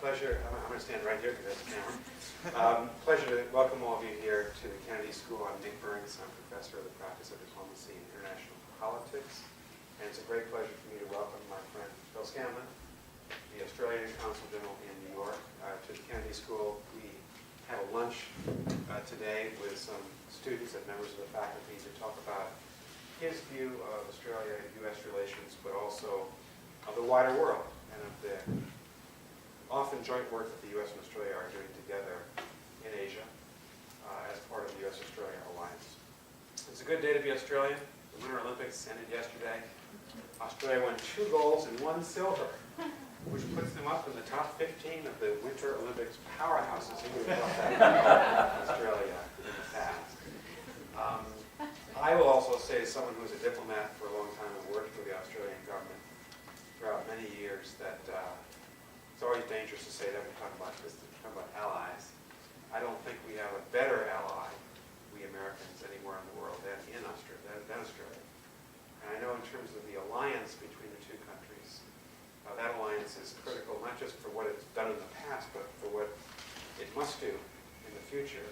pleasure. I'm going to stand right here because that's the camera. Pleasure to welcome all of you here to the Kennedy School. I'm Nick Burns. I'm professor of the practice of diplomacy and international politics. And it's a great pleasure for me to welcome my friend Phil Scanlan, the Australian Consul General in New York, to the Kennedy School. We had a lunch today with some students and members of the faculty to talk about his view of Australia and U.S. relations, but also of the wider world and of the often joint work that the U.S. and Australia are doing together in Asia as part of the U.S.-Australia alliance. It's a good day to be Australian. The Winter Olympics ended yesterday. Australia won 2 golds and 1 silver, which puts them up in the top 15 of the Winter Olympics powerhouses. Who would have thought that in Australia in the past? I will also say, as someone who was a diplomat for a long time and worked for the Australian government throughout many years, that it's always dangerous to say that we talk about this, we talk about allies. I don't think we have a better ally, we Americans, anywhere in the world than Australia. And I know in terms of the alliance between the two countries, that alliance is critical not just for what it's done in the past, but for what it must do in the future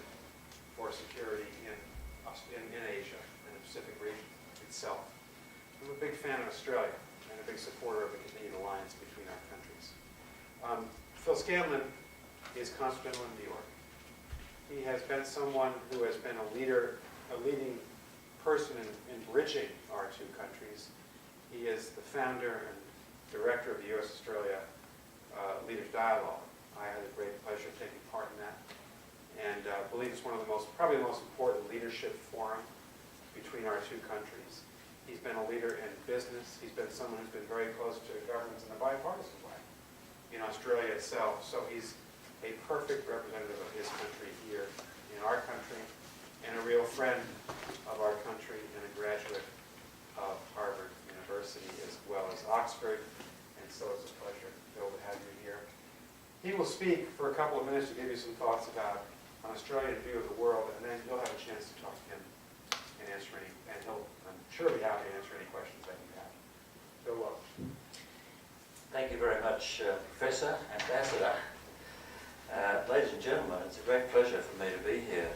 for security in Asia and the Pacific region itself. I'm a big fan of Australia and a big supporter of the continued alliance between our countries. Phil Scanlan is Consul General in New York. He has been someone who has been a leading person in bridging our two countries. He is the founder and director of the U.S.-Australia Leaders Dialogue. I had the great pleasure of taking part in that, and believe it's one of the probably the most important leadership forum between our two countries. He's been a leader in business. He's been someone who's been very close to governments in a bipartisan way in Australia itself. So he's a perfect representative of his country here in our country, and a real friend of our country, and a graduate of Harvard University as well as Oxford. And so it's a pleasure, Phil, to have you here. He will speak for a couple of minutes to give you some thoughts about an Australian view of the world, and then you'll have a chance to talk to him and answer any, and he'll, I'm sure, be happy to answer any questions that you have. Phil, welcome. Thank you very much, Professor, Ambassador. Ladies and gentlemen, it's a great pleasure for me to be here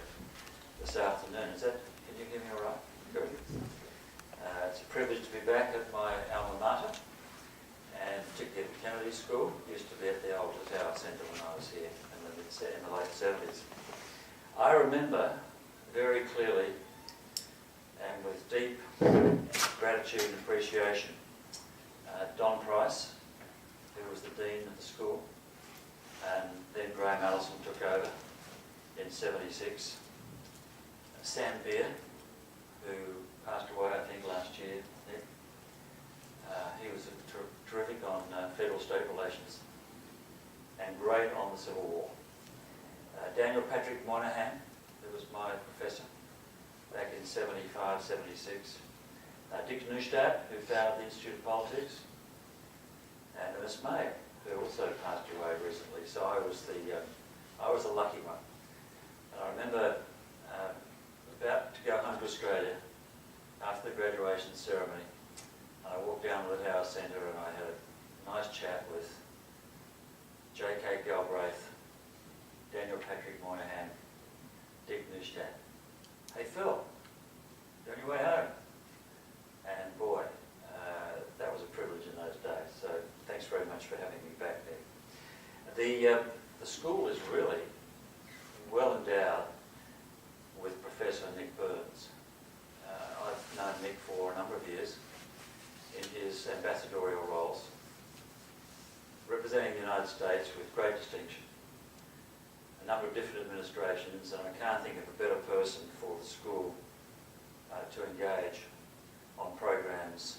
this afternoon. Can you hear me all right? Good. It's a privilege to be back at my alma mater, and particularly at the Kennedy School. Used to be at the old Tower Centre when I was here in the late 70s. I remember very clearly and with deep gratitude and appreciation Don Price, who was the dean of the school, and then Graham Allison took over in '76. Sam Beer, who passed away, I think, last year. He was terrific on federal-state relations and great on the Civil War. Daniel Patrick Moynihan, who was my professor back in '75, '76. Dick Neustadt, who founded the Institute of Politics. And Miss May, who also passed away recently. So I was the lucky one. And I remember about to go home to Australia after the graduation ceremony. I walked down to the Tower Centre and I had a nice chat with J.K. Galbraith, Daniel Patrick Moynihan, Dick Neustadt. Hey Phil, you're on your way home. And boy, that was a privilege in those days. So thanks very much for having me back there. The school is really well endowed with Professor Nick Burns. I've known Nick for a number of years in his ambassadorial roles, representing the United States with great distinction, a number of different administrations, and I can't think of a better person for the school to engage on programs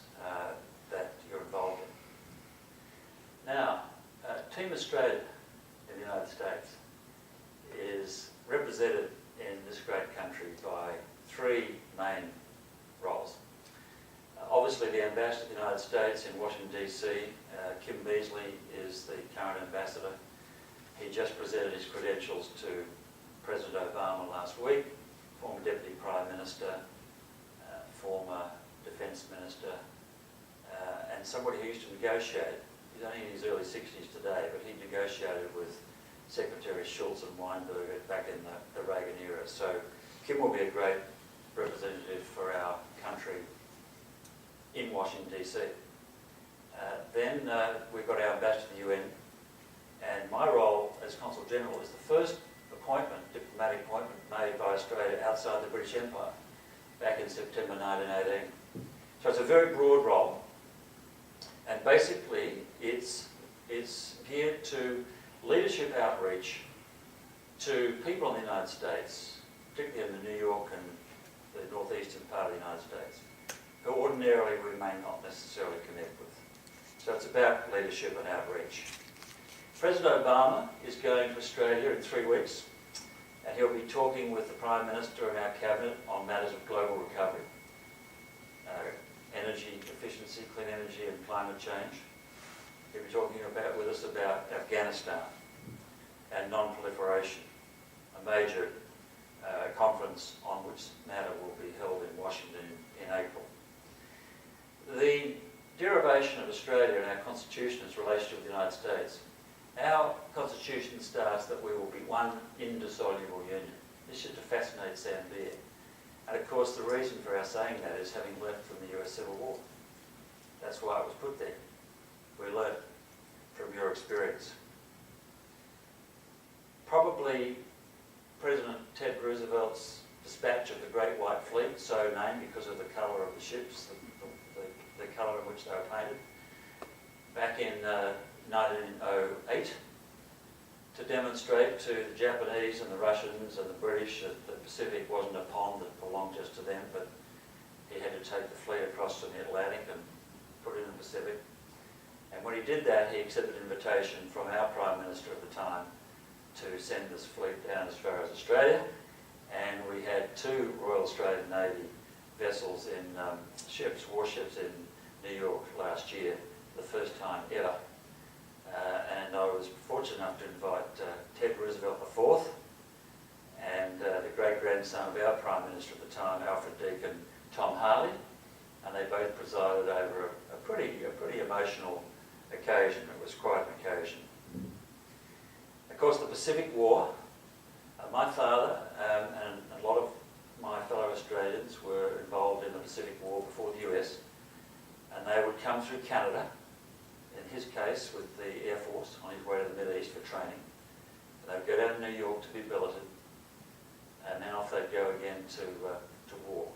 that you're involved in. Now, Team Australia in the United States is represented in this great country by 3 main roles. Obviously, the Ambassador of the United States in Washington, D.C., Kim Beazley, is the current ambassador. He just presented his credentials to President Obama last week, former Deputy Prime Minister, former Defence Minister, and somebody who used to negotiate. He's only in his early 60s today, but he negotiated with Secretary Schultz and Weinberg back in the Reagan era. So Kim will be a great representative for our country in Washington, DC. Then we've got our ambassador to the UN, and my role as Consul General is the first appointment, diplomatic appointment made by Australia outside the British Empire back in September 1918. So it's a very broad role, and basically it's geared to leadership outreach to people in the United States, particularly in the New York and the northeastern part of the United States, who ordinarily we may not necessarily connect with. So it's about leadership and outreach. President Obama is going to Australia in 3 weeks, and he'll be talking with the Prime Minister and our Cabinet on matters of global recovery, energy efficiency, clean energy and climate change. He'll be talking with us about Afghanistan and non-proliferation, a major conference on which matter will be held in Washington in April. The derivation of Australia and our Constitution is relationship with the United States. Our Constitution states that we will be one indissoluble union. This should fascinate Sam Beer. And of course the reason for our saying that is having learnt from the US Civil War. That's why it was put there. We learnt from your experience. Probably President Ted Roosevelt's dispatch of the Great White Fleet, so named because of the colour of the ships, the colour in which they were painted, back in 1908, to demonstrate to the Japanese and the Russians and the British that the Pacific wasn't a pond that belonged just to them, but he had to take the fleet across from the Atlantic and put it in the Pacific. And when he did that, he accepted an invitation from our Prime Minister at the time to send this fleet down as far as Australia, and we had 2 Royal Australian Navy vessels in warships in New York last year, the first time ever. And I was fortunate enough to invite Ted Roosevelt IV and the great-grandson of our Prime Minister at the time, Alfred Deakin, Tom Harley, and they both presided over a pretty emotional occasion. It was quite an occasion. Of course, the Pacific War, my father and a lot of my fellow Australians were involved in the Pacific War before the US, and they would come through Canada, in his case with the Air Force on his way to the Middle East for training. They would go down to New York to be billeted, and then off they'd go again to war.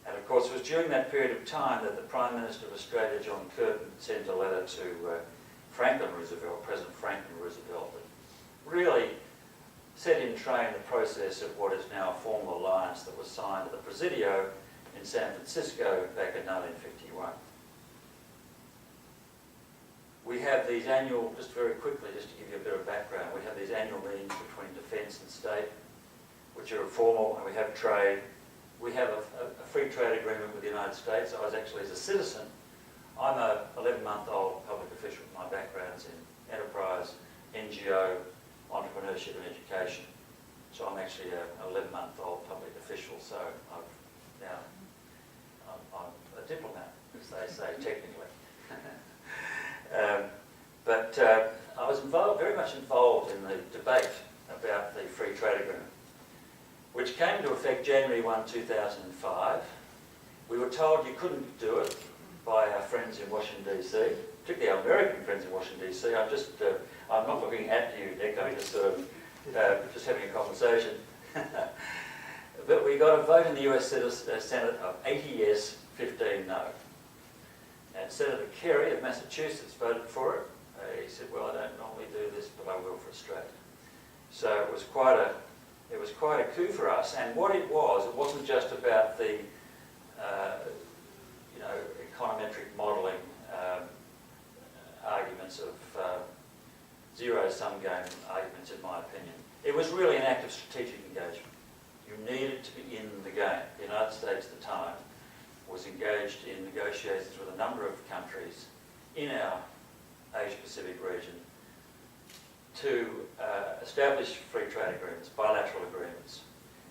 And of course it was during that period of time that the Prime Minister of Australia, John Curtin, sent a letter to Franklin Roosevelt, President Franklin Roosevelt, that really set in train the process of what is now a formal alliance that was signed at the Presidio in San Francisco back in 1951. We have these annual, just very quickly, just to give you a bit of background, we have these annual meetings between defence and state, which are formal, and we have trade. We have a free trade agreement with the United States. I was actually, as a citizen, I'm a 11-month-old public official. My background's in enterprise, NGO, entrepreneurship and education. So I'm actually an 11-month-old public official, so I'm a diplomat, as they say technically. But I was very much involved in the debate about the free trade agreement, which came into effect January 1, 2005. We were told you couldn't do it by our friends in Washington, DC, particularly our American friends in Washington, DC. I'm not looking at you, Nick, I'm just sort of just having a conversation. But we got a vote in the US Senate of 80 yes, 15 no. And Senator Kerry of Massachusetts voted for it. He said, well, I don't normally do this, but I will for Australia. So it was quite a coup for us. And what it wasn't just about the econometric modelling arguments of zero-sum game arguments, in my opinion. It was really an act of strategic engagement. You needed to be in the game. The United States at the time was engaged in negotiations with a number of countries in our Asia-Pacific region to establish free trade agreements, bilateral agreements.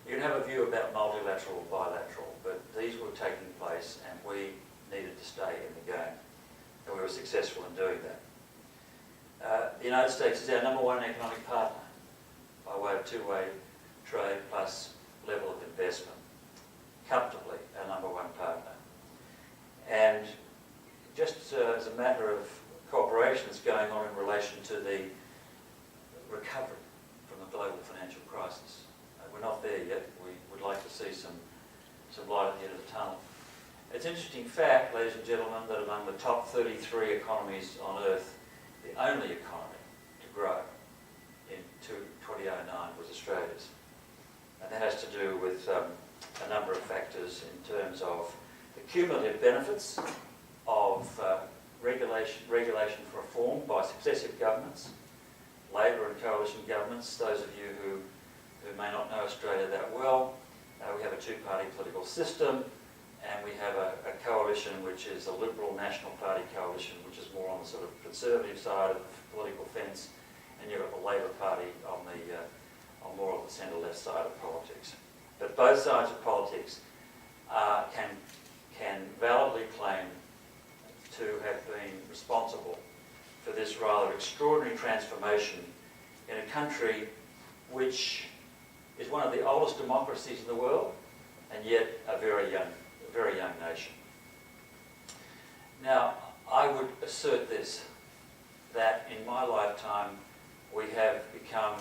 You can have a view about multilateral or bilateral, but these were taking place and we needed to stay in the game. And we were successful in doing that. The United States is our #1 economic partner by way of two-way trade plus level of investment. Comfortably our #1 partner. And just as a matter of cooperation that's going on in relation to the recovery from the global financial crisis. We're not there yet. We would like to see some light at the end of the tunnel. It's an interesting fact, ladies and gentlemen, that among the top 33 economies on Earth, the only economy to grow in 2009 was Australia's. And that has to do with a number of factors in terms of the cumulative benefits of regulation reform by successive governments, Labor and coalition governments. Those of you who may not know Australia that well, we have a two-party political system, and we have a coalition which is a Liberal National Party coalition, which is more on the sort of conservative side of the political fence, and you've got the Labor Party on more of the centre-left side of politics. But both sides of politics can validly claim to have been responsible for this rather extraordinary transformation in a country which is one of the oldest democracies in the world, and yet a very young nation. Now, I would assert this, that in my lifetime we have become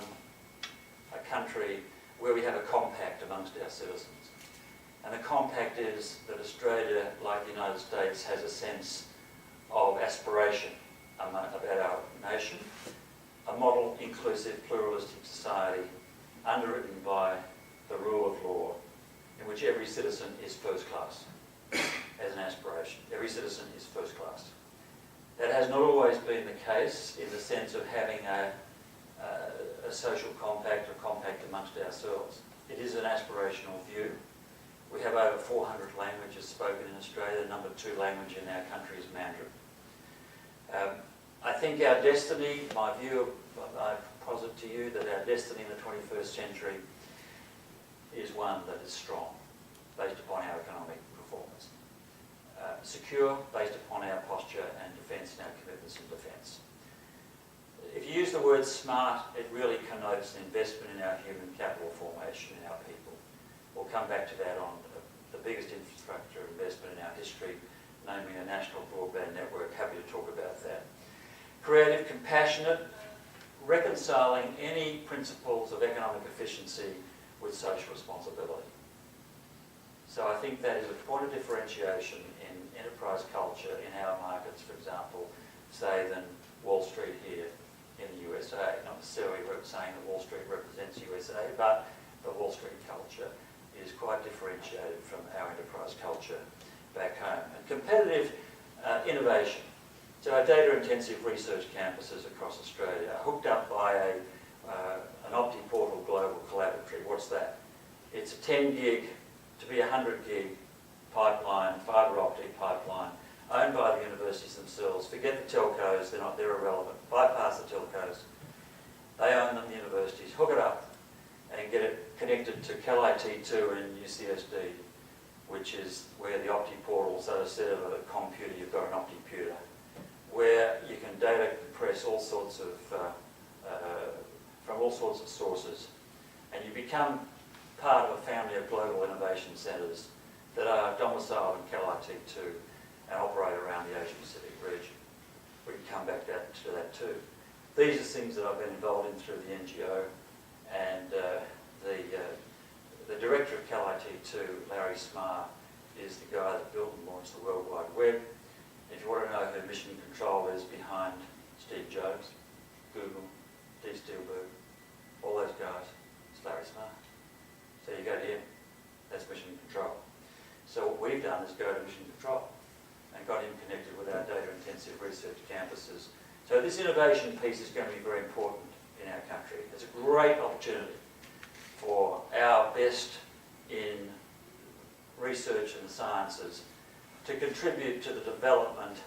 a country where we have a compact amongst our citizens. And the compact is that Australia, like the United States, has a sense of aspiration about our nation, a model, inclusive, pluralistic society underwritten by the rule of law, in which every citizen is first class, as an aspiration. Every citizen is first class. That has not always been the case in the sense of having a social compact or compact amongst ourselves. It is an aspirational view. We have over 400 languages spoken in Australia. The #2 language in our country is Mandarin. I think our destiny, my view, I posit to you that our destiny in the 21st century is one that is strong, based upon our economic performance. Secure, based upon our posture and defence and our commitments in defence. If you use the word smart, it really connotes an investment in our human capital formation, in our people. We'll come back to that on the biggest infrastructure investment in our history, namely a national broadband network. Happy to talk about that. Creative, compassionate, reconciling any principles of economic efficiency with social responsibility. So I think that is a point of differentiation in enterprise culture in our markets, for example, say, than Wall Street here in the USA. Not necessarily saying that Wall Street represents USA, but the Wall Street culture is quite differentiated from our enterprise culture back home. And competitive innovation. So our data-intensive research campuses across Australia are hooked up by an OptiPortal Global Collaboratory. What's that? It's a 10 gig to be 100 gig pipeline, fibre optic pipeline, owned by the universities themselves. Forget the telcos, they're irrelevant. Bypass the telcos. They own them, the universities. Hook it up and get it connected to CalIT2 and UCSD, which is where the OptiPortal, so instead of a computer, you've got an OptiPuter, where you can data compress all sorts of, from all sorts of sources, and you become part of a family of global innovation centres that are domiciled in CalIT2 and operate around the Asia Pacific region. We can come back to that too. These are things that I've been involved in through the NGO, and the director of CalIT2, Larry Smarr, is the guy that built and launched the World Wide Web. If you want to know who Mission Control is behind Steve Jobs, Google, Dee Steelberg, all those guys, it's Larry Smarr. So you go to him, that's Mission Control. So what we've done is go to Mission Control and got him connected with our data-intensive research campuses. So this innovation piece is going to be very important in our country. It's a great opportunity for our best in research and the sciences to contribute to the development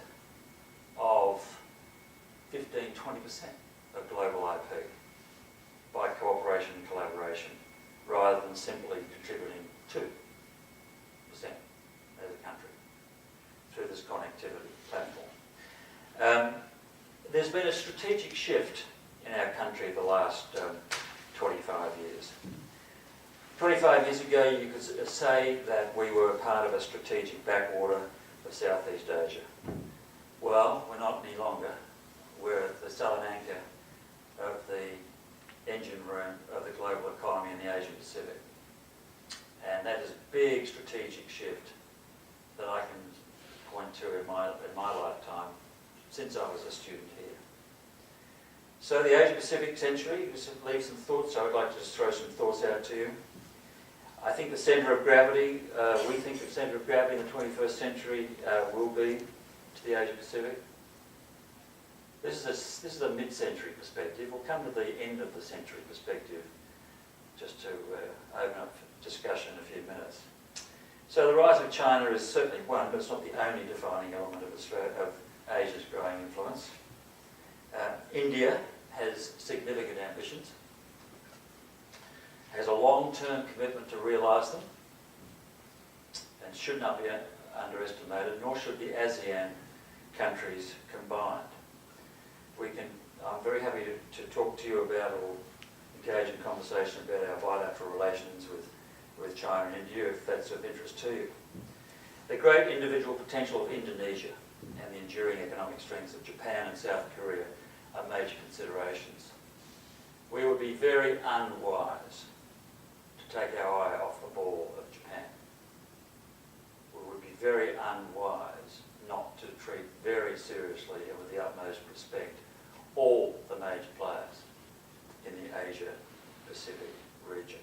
of 15-20% of global IP by cooperation and collaboration, rather than simply contributing 2% as a country through this connectivity platform. there's been a strategic shift in our country the last 25 years. 25 years ago, you could say that we were part of a strategic backwater of Southeast Asia. Well, we're not any longer. We're at the southern anchor of the engine room of the global economy in the Asian Pacific. And that is a big strategic shift that I can point to in my lifetime since I was a student here. So the Asia Pacific century, just leave some thoughts. I would like to just throw some thoughts out to you. I think the centre of gravity, we think the centre of gravity in the 21st century will be to the Asia Pacific. This is a mid-century perspective. We'll come to the end of the century perspective just to open up discussion in a few minutes. So the rise of China is certainly one, but it's not the only defining element of Asia's growing influence. India has significant ambitions, has a long-term commitment to realise them, and should not be underestimated, nor should the ASEAN countries combined. I'm very happy to talk to you about or engage in conversation about our bilateral relations with China and India, if that's of interest to you. The great individual potential of Indonesia and the enduring economic strengths of Japan and South Korea are major considerations. We would be very unwise to take our eye off the ball of Japan. We would be very unwise not to treat very seriously and with the utmost respect all the major players in the Asia-Pacific region,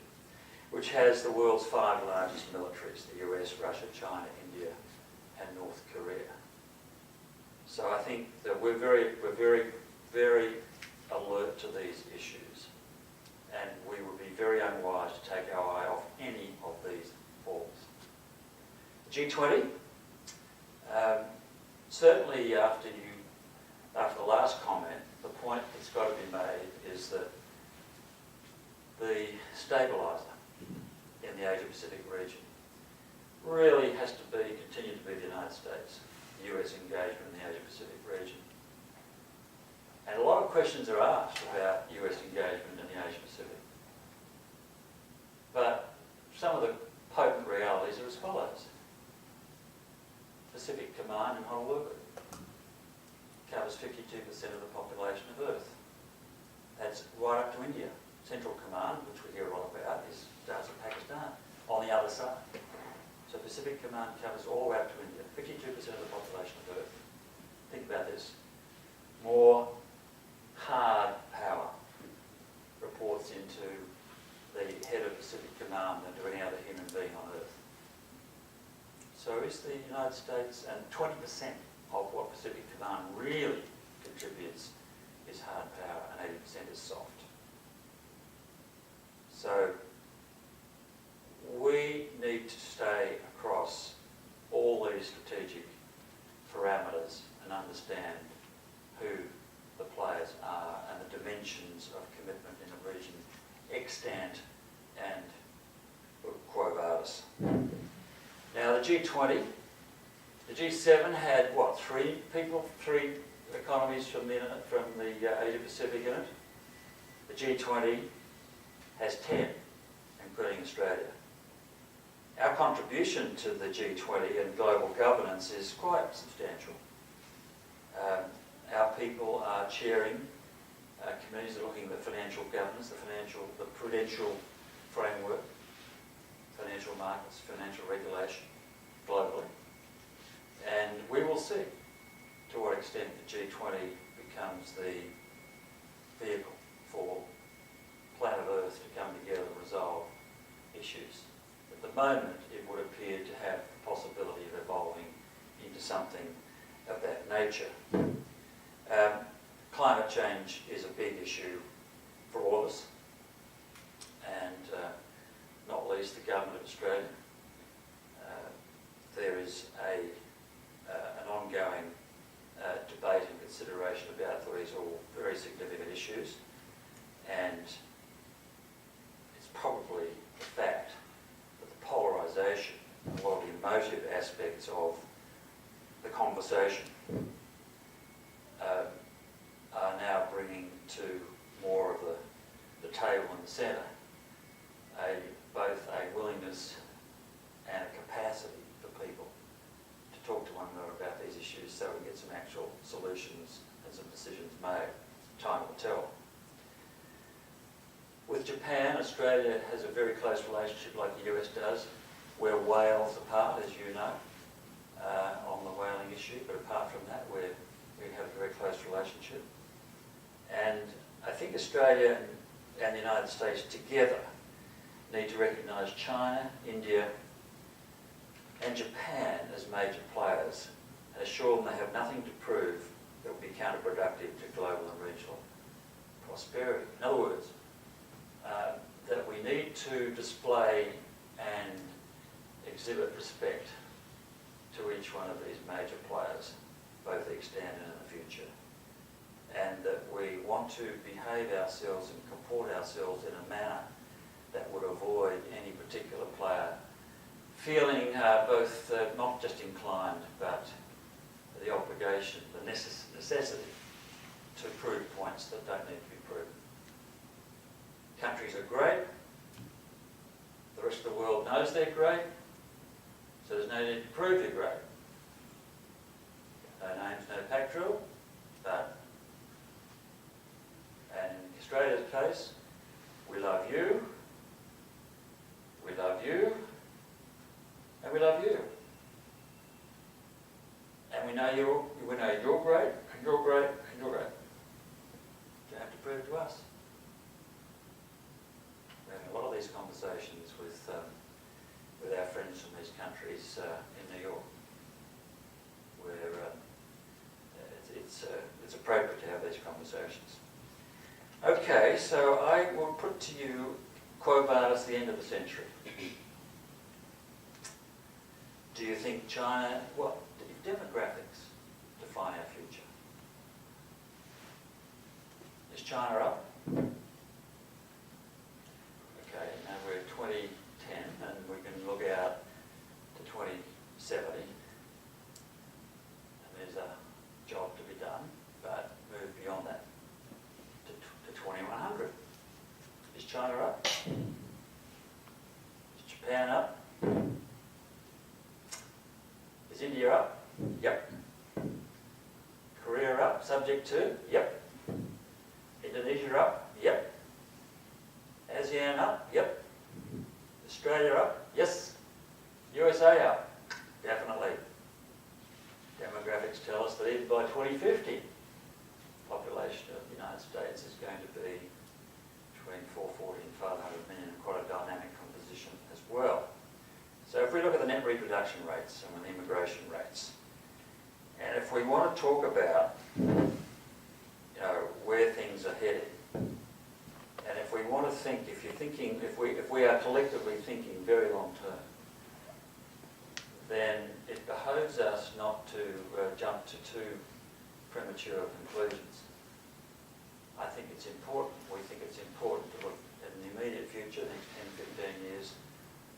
which has the world's 5 largest militaries, the U.S, Russia, China, India, and North Korea. So I think that we're very, very alert to these issues, and we would be very unwise to take our eye off any of these balls. G20, certainly after the last comment, the point that's got to be made is that the stabiliser in the Asia-Pacific region really has to continue to be the United States, the US engagement in the Asia-Pacific region. And a lot of questions are asked about US engagement in the Asia-Pacific. But some of the potent realities are as follows. Pacific Command in Honolulu covers 52% of the population of Earth. That's right up to India. Central Command, which we hear a lot about, starts in Pakistan, on the other side. So Pacific Command covers all the way up to India, 52% of the population of Earth. Think about this. More hard power reports into the head of Pacific Command than to any other human being on Earth. So is the United States, and 20% of what Pacific Command really contributes is hard power, and 80% is soft. So we need to stay across all these strategic parameters and understand who the players are and the dimensions of commitment in a region extant and quo vadis. Now the G20, the G7 had what, 3 economies from the Asia Pacific in it. The G20 has 10, including Australia. Our contribution to the G20 and global governance is quite substantial. Our people are chairing committees that are looking at the financial governance, the prudential framework, financial markets, financial regulation globally. And we will see to what extent the G20 becomes the vehicle for planet Earth to come together and resolve issues. At the moment, it would appear to have the possibility of evolving into something of that nature. Climate change is a big issue for all of us, and not least the Government of Australia. There is an ongoing debate and consideration about these all very significant issues, and it's probably the fact that the polarisation and a lot of the emotive aspects of the conversation to more of the table in the centre, both a willingness and a capacity for people to talk to one another about these issues so we get some actual solutions and some decisions made. Time will tell. With Japan, Australia has a very close relationship like the US does. We're whales apart, as you know, on the whaling issue, but apart from that, we have a very close relationship. And I think Australia and the United States together need to recognise China, India and Japan as major players and assure them they have nothing to prove that will be counterproductive to global and regional prosperity. In other words, that we need to display and exhibit respect to each one of these major players, both extant and in the future, and that we want to behave ourselves and comport ourselves in a manner that would avoid any particular player feeling both not just inclined but the obligation, the necessity to prove points that don't need to be proven. Countries are great, the rest of the world knows they're great, so there's no need to prove they're great. No names, no pack drill, but, and in Australia's case, we love you, we love you, and we love you. And we know you're great, and you're great, and you're great. You don't have to prove it to us. We're having a lot of these conversations with our friends from these countries in New York, where it's appropriate to have these conversations. Okay, so I will put to you Quo Vadis, the end of the century. Do you think China, well, demographics define our future? Is China up? Okay, now we're 2010 and we can look out to 2070. And there's a job to be done, but move beyond that to 2100. Is China up? Is Japan up? Is India up? Yep. Korea up, subject to? Yep. Indonesia up? Yep. ASEAN up? Yep. Australia up? Yes. USA up? Definitely. Demographics tell us that even by 2050, the population of the United States is going to be between 440 and 500 million, quite a dynamic composition as well. So if we look at the net reproduction rates and the immigration rates, and if we want to talk about where things are headed, and if we want to think, if we are collectively thinking very long term, then it behoves us not to jump to too premature conclusions. I think it's important, we think it's important to look at the immediate future, the next 10, 15 years,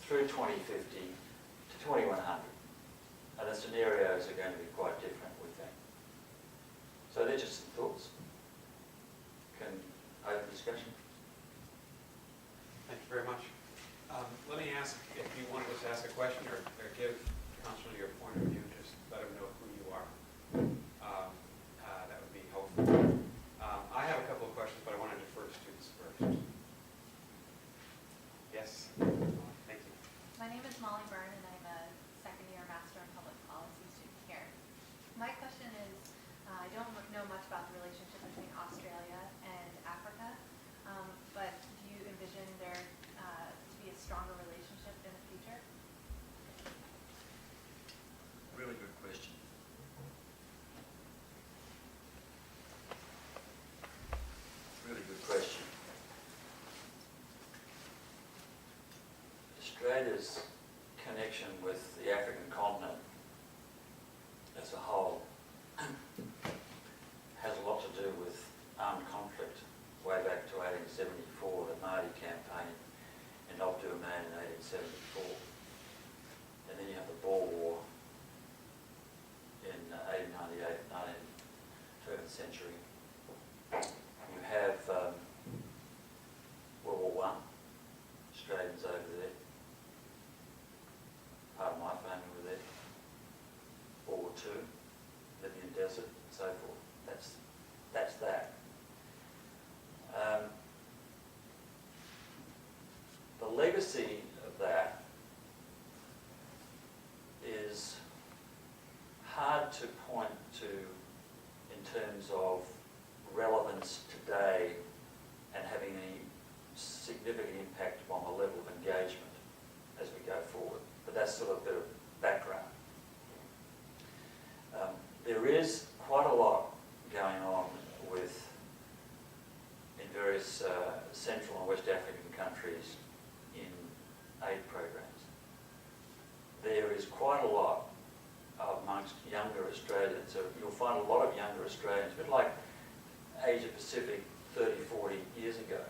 through 2050 to 2100. And the scenarios are going to be quite different, we think. So they're just some thoughts. Can open discussion. Thank you very much. Let me ask if you wanted to ask a question or give Consul your point of view, just let him know who you are. That would be helpful. I have a couple of questions, but I want to defer to students first. Yes. Thank you. My name is Molly Byrne, and I'm a second-year Master in Public Policy student here. My question is, I don't know much about the relationship between Australia and Africa, but do you envision there to be a stronger relationship in the future? Really good question. Really good question. Australia's connection with the African continent as a whole has a lot to do with armed conflict way back to 1874, the Mahdi campaign in Omdurman in 1874. And then you have the Boer War in 1898, 19th century. You have II, Libyan Desert, and so forth. That's that. The legacy of that is hard to point to in terms of relevance today and having any significant impact on the level of engagement as we go forward. But that's sort of a bit of background. There is quite a lot going on in various Central and West African countries in aid programs. There is quite a lot amongst younger Australians. So you'll find a lot of younger Australians, a bit like Asia Pacific 30, 40 years ago,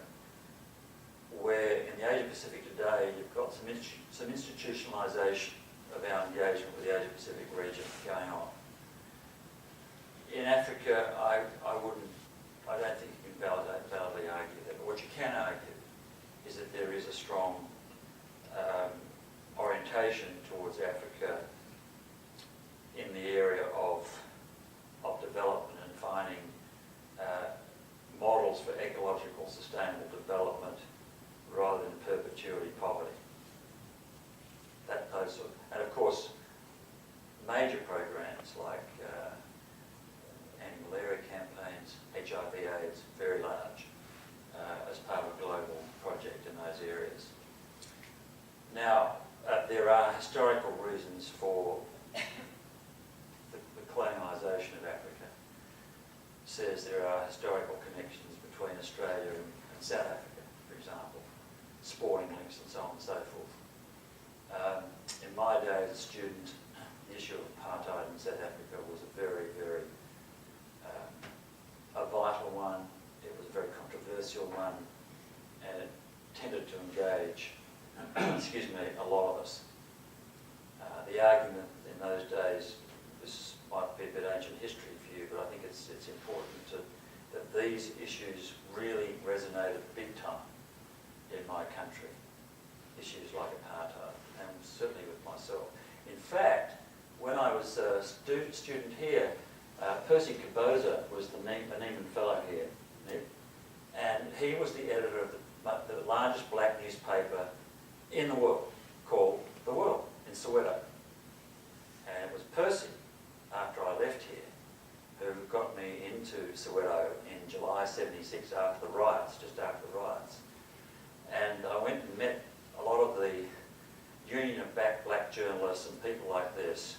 where in the Asia Pacific today you've got some institutionalisation of our engagement with the Asia Pacific region going on. In Africa, I don't think you can validly argue that, but what you can argue is that there is a strong orientation towards Africa in the area of development and finding models for ecological sustainable development rather than perpetuity poverty. And of course, major programs like anti-malaria campaigns, HIV/AIDS, very large, as part of a global project in those areas. Now, there are historical reasons for the colonialisation of Africa. Says there are historical connections between Australia and South Africa, for example, sporting links and so on and so forth. In my day as a student, the issue of apartheid in South Africa was a very, very a vital one. It was a very controversial one, and it tended to engage, excuse me, a lot of us. The argument in those days, this might be a bit ancient history for you, but I think it's important that these issues really resonated big time in my country. Issues like apartheid, and certainly with myself. In fact, when I was a student here, Percy Kaboza was the Neiman Fellow here, and he was the editor of the largest black newspaper in the world, called The World, in Soweto. And it was Percy, after I left here, who got me into Soweto in July '76 after the riots, just after the riots. And I went and met a lot of the union of black journalists and people like this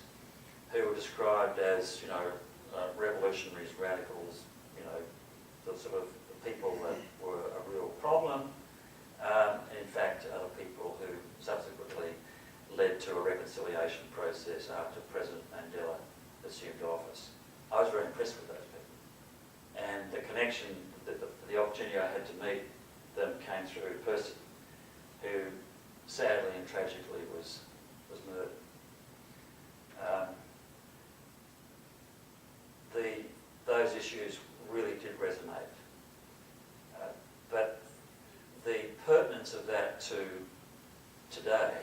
who were described as, revolutionaries, radicals, the sort of people that were a real problem. In fact, other people who subsequently led to a reconciliation process after President Mandela assumed office. I was very impressed with those people. And the connection, the opportunity I had to meet them came through Percy, who sadly and tragically was murdered. Those issues really did resonate. But the pertinence of that to today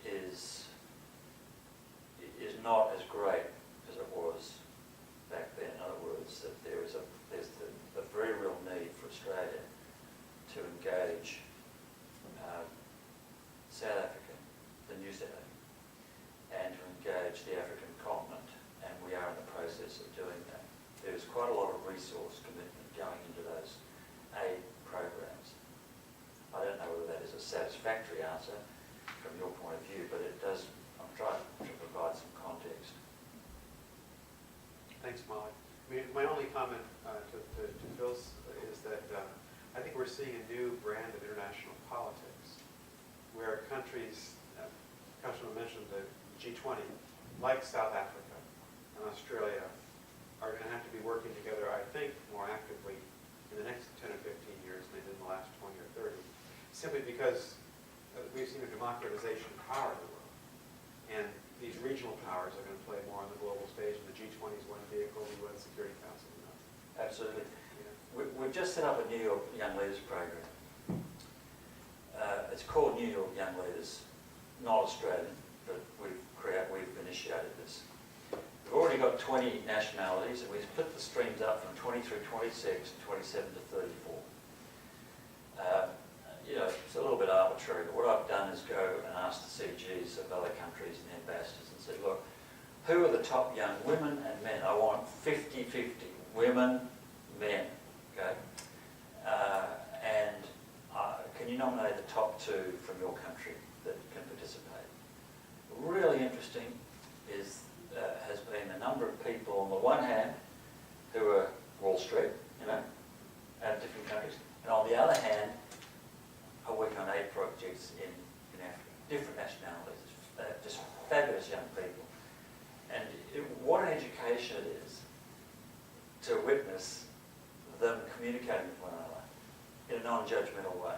is not as great as it was back then. In other words, that there's a very real need for Australia to engage South Africa, the new South Africa, and to engage the African continent, and we are in the process of doing that. There's quite a lot of resource commitment going into those aid programs. I don't know whether that is a satisfactory answer from your point of view, but it does. I'm trying to provide some context. Thanks, Molly. My only comment to Phil's is that I think we're seeing a new brand of international politics, where countries, Councilman mentioned the G20, like South Africa and Australia, are going to have to be working together, I think, more actively in the next 10 or 15 years than they did in the last 20 or 30, simply because we've seen a democratization of power in the world. And these regional powers are going to play more on the global stage, and the G20 is one vehicle, the UN Security Council is another. Absolutely. We've just set up a New York Young Leaders program. It's called New York Young Leaders, not Australian, but we've initiated this. We've already got 20 nationalities, and we've split the streams up from 20 through 26, and 27 to 34. It's a little bit arbitrary, but what I've done is go and ask the CGs of other countries and the ambassadors and said, look, who are the top young women and men? I want 50-50, women, men, okay? Can you nominate the top 2 from your country that can participate? Really interesting has been the number of people on the one hand who are Wall Street, out of different countries, and on the other hand, I work on 8 projects in Africa, different nationalities, just fabulous young people. And what an education it is to witness them communicating with one another in a non-judgmental way.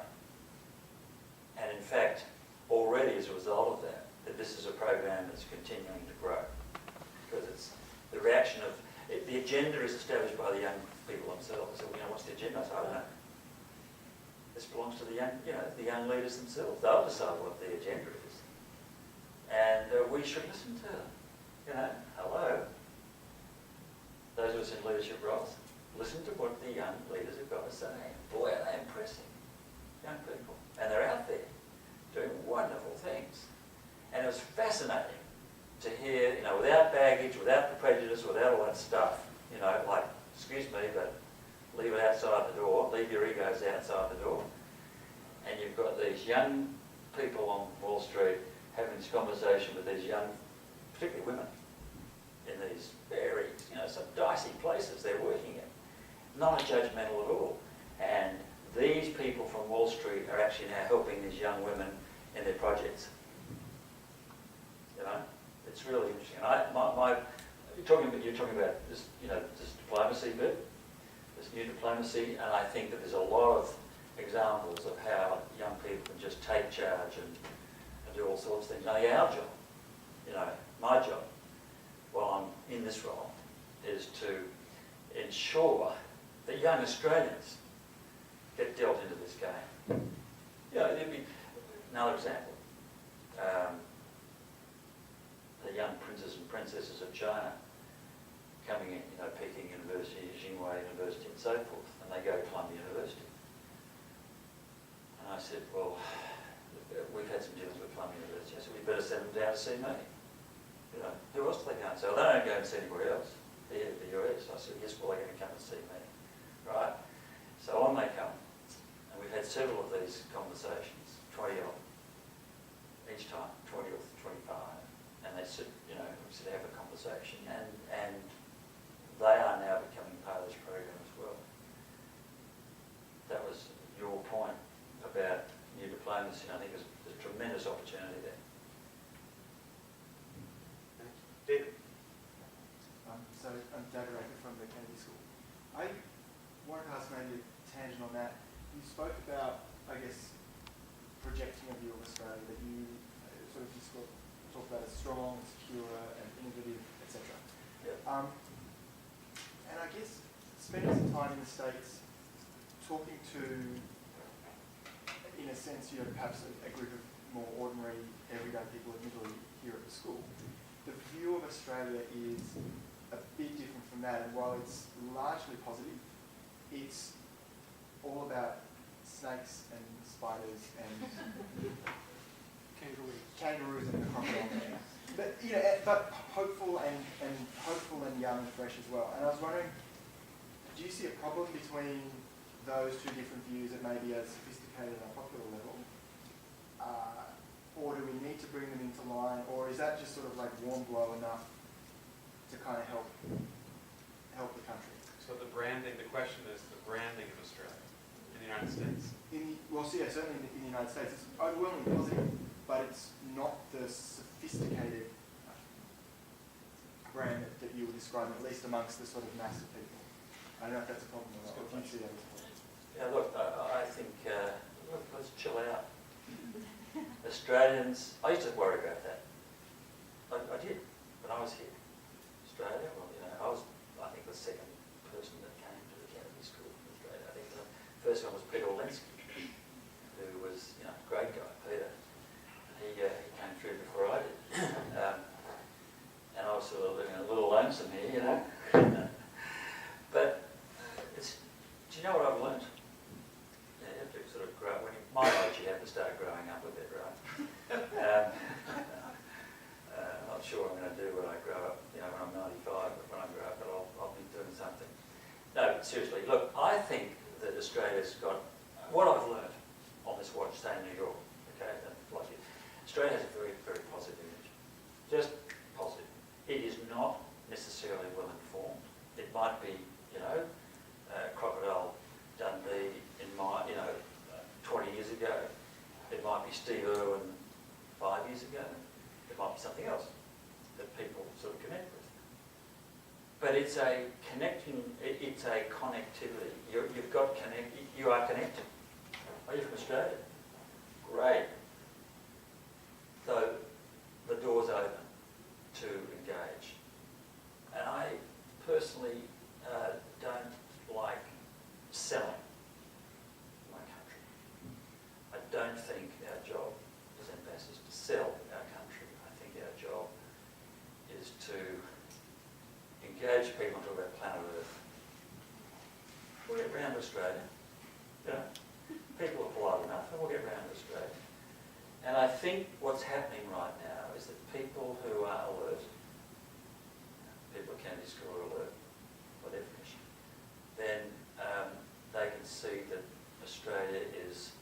And in fact, already as a result of that this is a program that's continuing to grow. Because it's the reaction of, the agenda is established by the young people themselves. So, what's the agenda? I said, I don't know. This belongs to the young leaders themselves. They'll decide what the agenda is. And we should listen to them. Hello. Those of us in leadership roles, listen to what the young leaders have got to say. Boy, are they impressive. Young people. And they're out there doing wonderful things. And it was fascinating to hear, without baggage, without the prejudice, without all that stuff, like, excuse me, but leave it outside the door, leave your egos outside the door. And you've got these young people on Wall Street having this conversation with these young, particularly women, in these very, some dicey places they're working in. Not judgmental at all. And these people from Wall Street are actually now helping these young women in their projects. It's really interesting. And you're talking about this, this diplomacy bit, this new diplomacy, and I think that there's a lot of examples of how young people can just take charge and do all sorts of things. Now, our job, my job, while I'm in this role, is to ensure that young Australians get dealt into this game. There'd be another example. The young princes and princesses of China coming in, Peking University, Tsinghua University and so forth, and they go to Columbia University. And I said, well, we've had some dealings with Columbia University. I said, we better send them down to see me. Who else do they go and see? Well, they don't go and see anywhere else. The US. I said, yes, well, they're going to come and see me. Right? So on they come. And we've had several of these conversations, 20 of them, each time, 20 or 25. And they sit, we sit have a conversation. And they are now becoming part of this program as well. That was your point about new diplomacy. I think there's a tremendous opportunity there. David. So I'm Moderator from the Kennedy School. I wanted to ask maybe a tangent on that. You spoke about, I guess, projecting a view of Australia that you sort of just talk about as strong, secure, and innovative, etc. Yep. And I guess spending some time in the States talking to, in a sense, perhaps a group of more ordinary, everyday people, admittedly, here at the school, the view of Australia is a bit different from that. And while it's largely positive, it's all about snakes and spiders and kangaroos and the crocodile. But hopeful and young and fresh as well. And I was wondering, do you see a problem between those two different views at maybe a sophisticated and popular level? Or do we need to bring them into line? Or is that just sort of like warm glow enough to kind of help the country? So the question is the branding of Australia in the United States. Certainly in the United States, it's overwhelmingly positive, but it's not the sophisticated brand that you would describe, at least amongst the sort of mass of people. I don't know if that's a problem or not. Do you see that as well? Yeah, look, I think, let's chill out. Australians, I used to worry about that. I did, when I was here. Australia, well, I was, I think, the second person that came to the Kennedy School in Australia. I think the first one was Peter Lenski, who was, a great guy, Peter. And he came through before I did. Australia's got, what I've learned on this watch, say in New York, okay, and like it, Australia has a very, very positive image. Just positive. It is not necessarily well informed. It might be, you know, Crocodile Dundee in my, 20 years ago. It might be Steve Irwin 5 years ago. It might be something else that people sort of connect with. But it's a connecting, it's a connectivity. You've got connect, you are connected. Are you from Australia? Great. So the door's open to engage. And I personally don't like selling my country. I don't think our job as ambassadors to sell our country. I think our job is to engage people to about planet Earth. We'll get round to Australia. You know, people are polite enough and we'll get round to Australia. And I think what's happening right now is that people who are alert, people at Kennedy School are alert by definition, then they can see that Australia is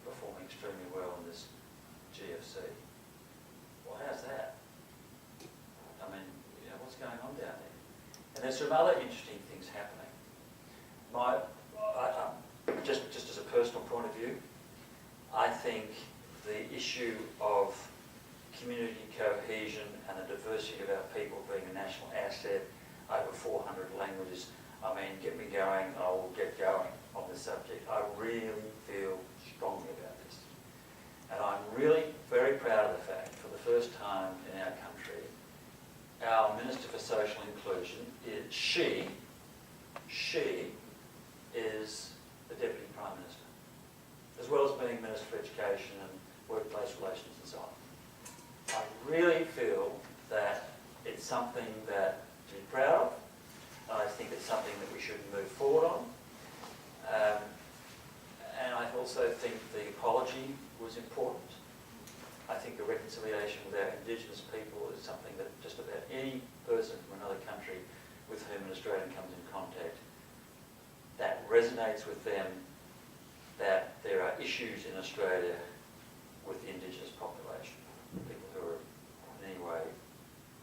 performing extremely well in this GFC. Well, how's that? I mean, what's going on down there? And there's some other interesting things happening. Just as a personal point of view, I think the issue of community cohesion and the diversity of our people being a national asset, over 400 languages, I mean, get me going, I will get going on this subject. I really feel strongly about this. And I'm really very proud of the fact, for the first time in our country, our Minister for Social Inclusion, she is the Deputy Prime Minister, as well as being Minister for Education and Workplace Relations and so on. I really feel that it's something that to be proud of. I think it's something that we should move forward on. And I also think the apology was important. I think the reconciliation with our Indigenous people is something that just about any person from another country with whom an Australian comes in contact, that resonates with them, that there are issues in Australia with the Indigenous population, people who are in any way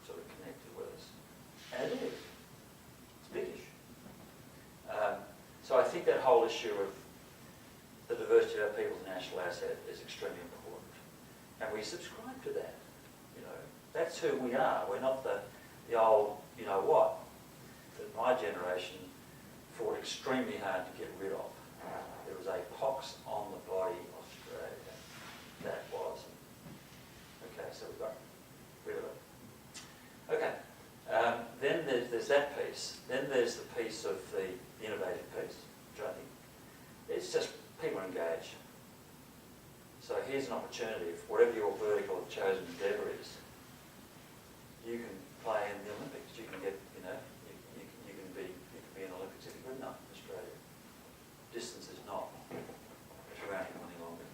sort of connected with us. And it is. It's a big issue. So I think that whole issue of the diversity of our people's national asset is extremely important. And we subscribe to that. That's who we are. We're not the old, what, that my generation fought extremely hard to get rid of. There was a pox on the body of Australia. That was. Okay, so we've got rid of it. Okay. Then there's that piece. Then there's the piece of the innovative piece, which I think it's just people engage. So here's an opportunity. If whatever your vertical of chosen endeavour is, you can play in the Olympics. You can get, you can be in the Olympics if you're good enough in Australia. Distance is not around here any longer.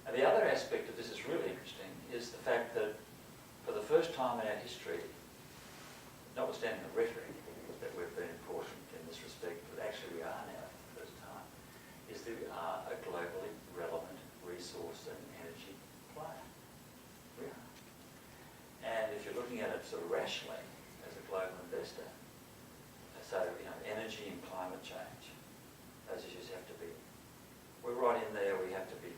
And the other aspect of this is really interesting is the fact that for the first time in our history, notwithstanding the rhetoric that we've been important in this respect, but actually we are now for the first time, is that we are a globally relevant resource and energy player. We are. And if you're looking at it sort of rationally as a global investor, so energy and climate change, those issues have to be. We're right in there. We have to be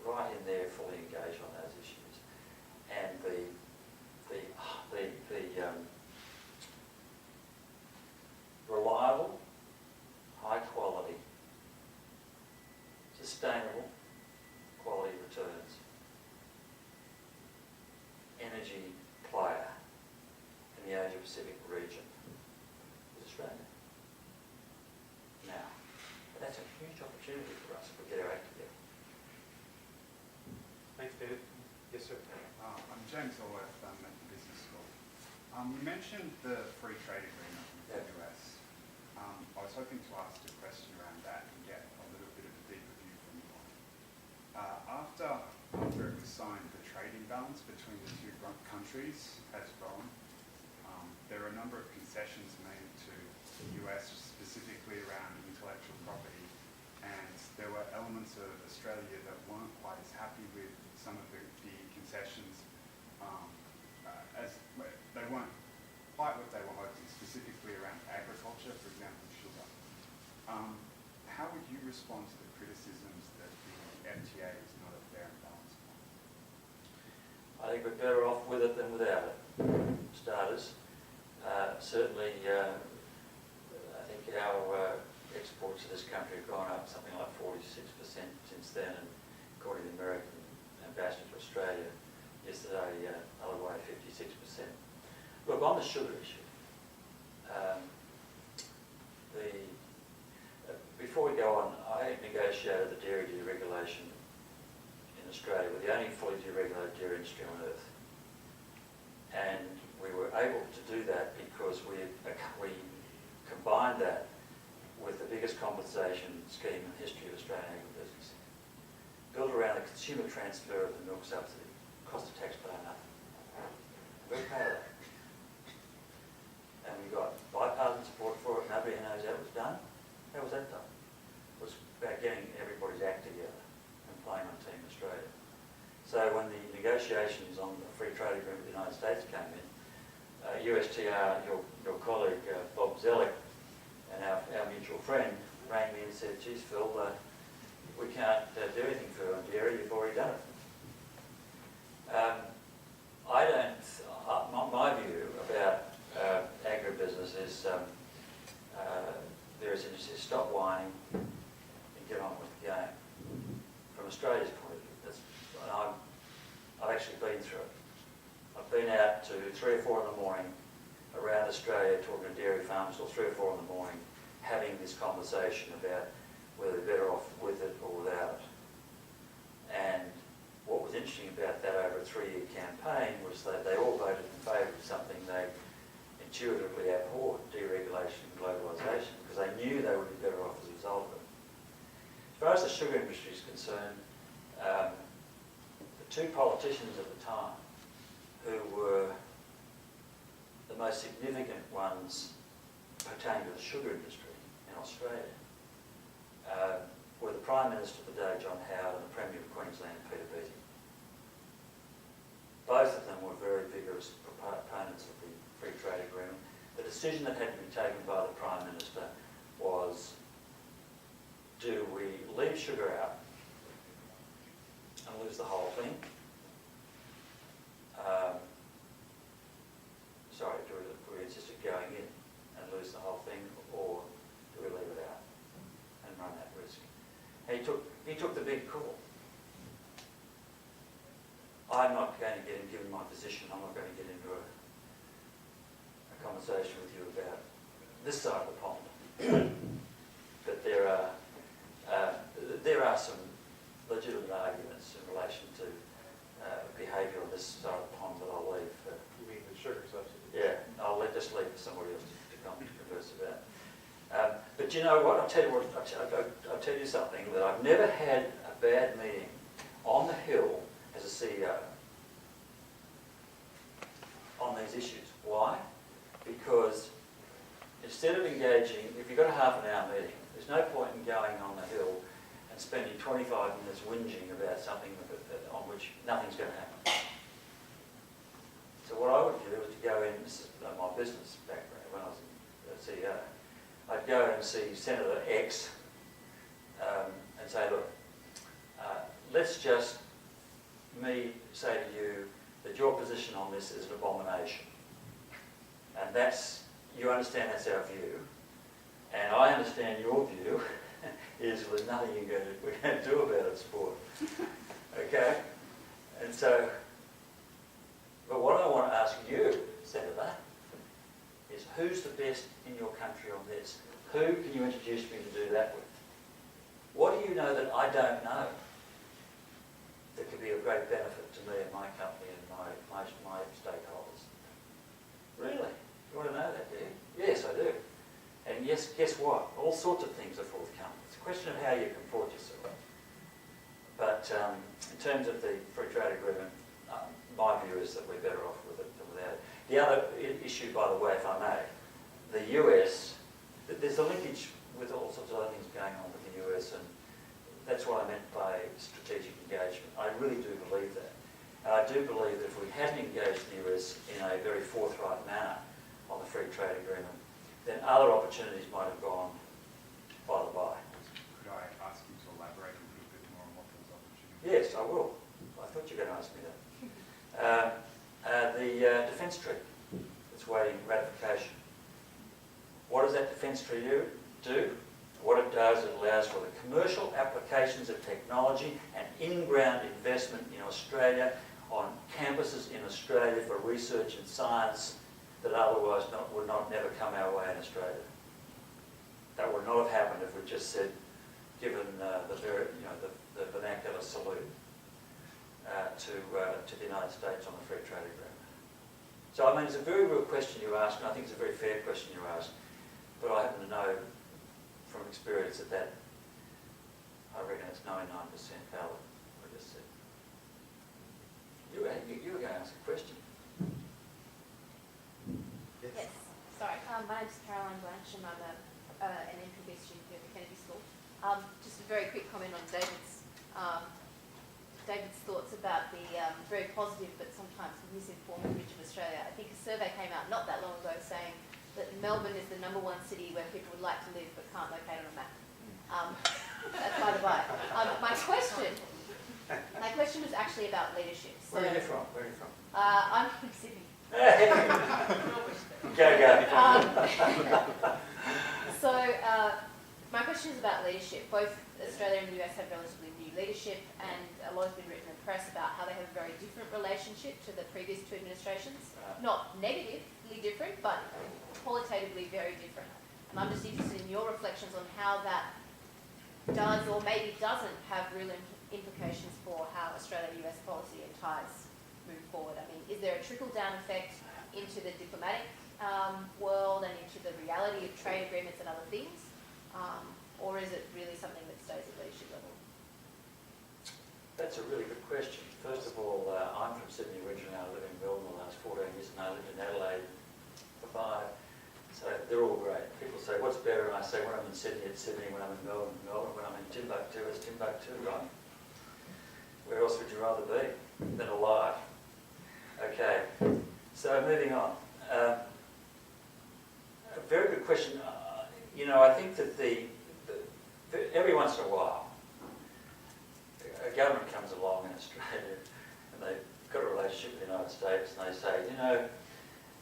right in there, fully engaged on those issues. And the reliable, high quality, sustainable quality returns energy player in the Asia Pacific region is Australia. Now, that's a huge opportunity for us if we get our act together. Thanks, David. Yes, sir. I'm James Allworth at the Business School. You mentioned the free trade agreement with the US. I was hoping to ask a question around that and get a little bit of a deeper view from you on it. After it was signed, the trade imbalance between the two countries has grown. There are a number of concessions made to the US, specifically around intellectual property respond to the criticisms that the FTA is not a fair and balanced one? I think we're better off with it than without it. Starters, certainly, I think our exports to this country have gone up something like 46% since then, and according to the American ambassador to Australia yesterday, other way 56%. Look, on the sugar issue, before we go on, I negotiated the dairy deregulation in Australia. We're the only fully deregulated dairy industry on earth. And we were able to do that because we combined that with the biggest compensation scheme in the history of Australian agribusiness. Built around the consumer transfer of the milk subsidy, cost of taxpayer nothing. Very proud of that. And we got bipartisan support for it. Nobody knows how it was done. How was that done? It was about getting everybody's act together and playing on Team Australia. So when the negotiations on the free trade agreement with the United States came in, USTR, your colleague Bob Zellick, and our mutual friend rang me and said, geez, Phil, we can't do anything for you on dairy, you've already done it. My view about agribusiness is there is stop whining and get on with the game. From Australia's point of view, I've actually been through it. I've been out to 3 or 4 in the morning around Australia talking to dairy farmers till 3 or 4 in the morning, having this conversation about whether they're better off with it or without it. And what was interesting about that over a 3-year campaign was that they all voted in favour of something they intuitively abhorred, deregulation and globalisation, because they knew they would be better off as a result of it. As far as the sugar industry is concerned, the 2 politicians at the time who were the most significant ones pertaining to the sugar industry in Australia were the Prime Minister of the day, John Howard, and the Premier of Queensland, Peter Beattie. Both of them were very vigorous proponents of the free trade agreement. The decision that had to be taken by the Prime Minister was, do we leave sugar out and lose the whole thing? Do we insist on going in and lose the whole thing, or do we leave it out and run that risk? And he took the big call. I'm not going to given my position, I'm not going to get into a conversation with you about this side of the pond. But there are some legitimate arguments in relation to behaviour on this side of the pond that I'll leave. You mean the sugar subsidy? Yeah, just leave for somebody else to come to converse about. But you know what? I'll tell you something, that I've never had a bad meeting on the Hill as a CEO on these issues. Why? Because instead of engaging, if you've got a half an hour meeting, there's no point in going on the Hill and spending 25 minutes whinging about something on which nothing's going to happen. So what I would do is to go in, this is my business background when I was a CEO, I'd go and see Senator X and say, look, let's just say to you that your position on this is an abomination. And you understand that's our view. And I understand your view is there's nothing we're going to do about it, sport. Okay? And so, but what I want to ask you, Senator, is who's the best in your country on this? Who can you introduce me to do that with? What do you know that I don't know that could be of great benefit to me and my company and my stakeholders? Really? You want to know that, do you? Yes, I do. And yes, guess what? All sorts of things are forthcoming. It's a question of how you comport yourself. But in terms of the free trade agreement, my view is that we're better off with it than without it. The other issue, by the way, if I may, the US, there's a linkage with all sorts of other things going on with the US, and that's what I meant by strategic engagement. I really do believe that. And I do believe that if we hadn't engaged the US in a very forthright manner on the free trade agreement, then other opportunities might have gone by the by. Could I Yes, I will. I thought you were going to ask me that. The defence treaty. It's waiting ratification. What does that defence treaty do? What it does, it allows for the commercial applications of technology and in-ground investment in Australia on campuses in Australia for research and science that otherwise would never come our way in Australia. That would not have happened if we just said, given the vernacular salute to the United States on the free trade agreement. So I mean, it's a very real question you ask, and I think it's a very fair question you ask. But I happen to know from experience that I reckon it's 99% valid. I just said. You were going to ask a question. Yes. Sorry. My name's Caroline Blancham. I'm an MPB student here at the Kennedy School. Just a very quick comment on David's thoughts about the very positive but sometimes misinformed image of Australia. I think a survey came out not that long ago saying that Melbourne is the #1 city where people would like to live but can't locate on a map. That's by the by. My question was actually about leadership. So, Where are you from? Where are you from? I'm from Sydney. Go. So my question is about leadership. Both Australia and the US have relatively new leadership, and a lot has been written in the press about how they have a very different relationship to the previous two administrations. Not negatively different, but qualitatively very different. And I'm just interested in your reflections on how that does or maybe doesn't have real implications for how Australia-US policy and ties move forward. I mean, is there a trickle-down effect into the diplomatic world and into the reality of trade agreements and other things? Or is it really something that stays at leadership level? That's a really good question. First of all, I'm from Sydney originally. I live in Melbourne the last 14 years, and I lived in Adelaide for 5. So they're all great. People say, what's better? And I say, when I'm in Sydney, it's Sydney. When I'm in Melbourne, Melbourne. When I'm in Timbuktu, it's Timbuktu, right? Where else would you rather be than alive? Okay, so moving on. A very good question. I think that every once in a while, a government comes along in Australia and they've got a relationship with the United States, and they say,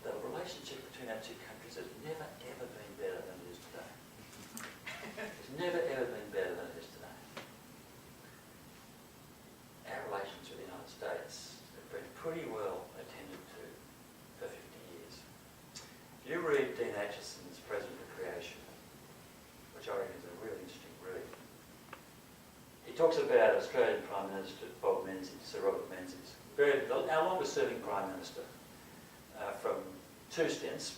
the relationship between our two countries has never ever been better than it is today. It's never ever been better than it is today. Our relations with the United States have been pretty well attended to for 50 years. If you read Dean Acheson's President of Creation, which I reckon is a really interesting read, he talks about Australian Prime Minister Bob Menzies, Sir Robert Menzies, our longest serving Prime Minister from 2 stints.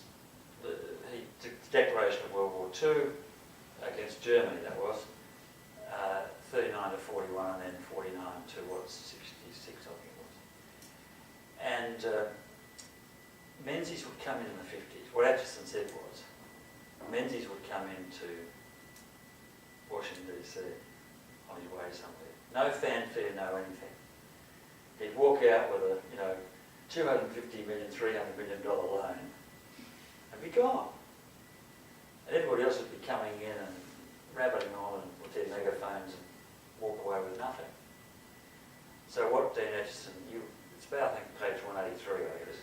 He took the declaration of World War II against Germany, that was, 39 to 41, and then 49 to 66, I think it was. And Menzies would come in the 50s. What Acheson said was, Menzies would come into Washington DC on his way somewhere. No fanfare, no anything. He'd walk out with a, $250 million, $300 million loan and be gone. And everybody else would be coming in and rabbiting on and with their megaphones and walk away with nothing. So what Dean Acheson, it's about, I think, page 183, I guess.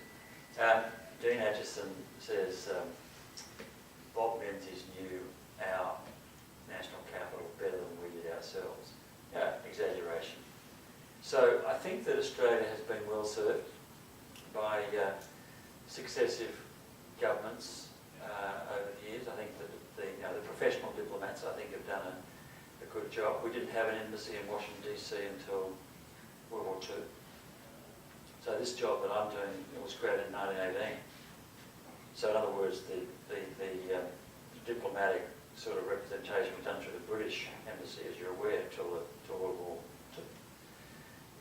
Dean Acheson says, Bob Menzies knew our national capital better than we did ourselves. Exaggeration. So I think that Australia has been well served by successive governments over the years. I think that the professional diplomats, I think, have done a good job. We didn't have an embassy in Washington DC until World War II. So this job that I'm doing, it was created in 1918. So in other words, the diplomatic sort of representation was done through the British embassy, as you're aware, till World War II.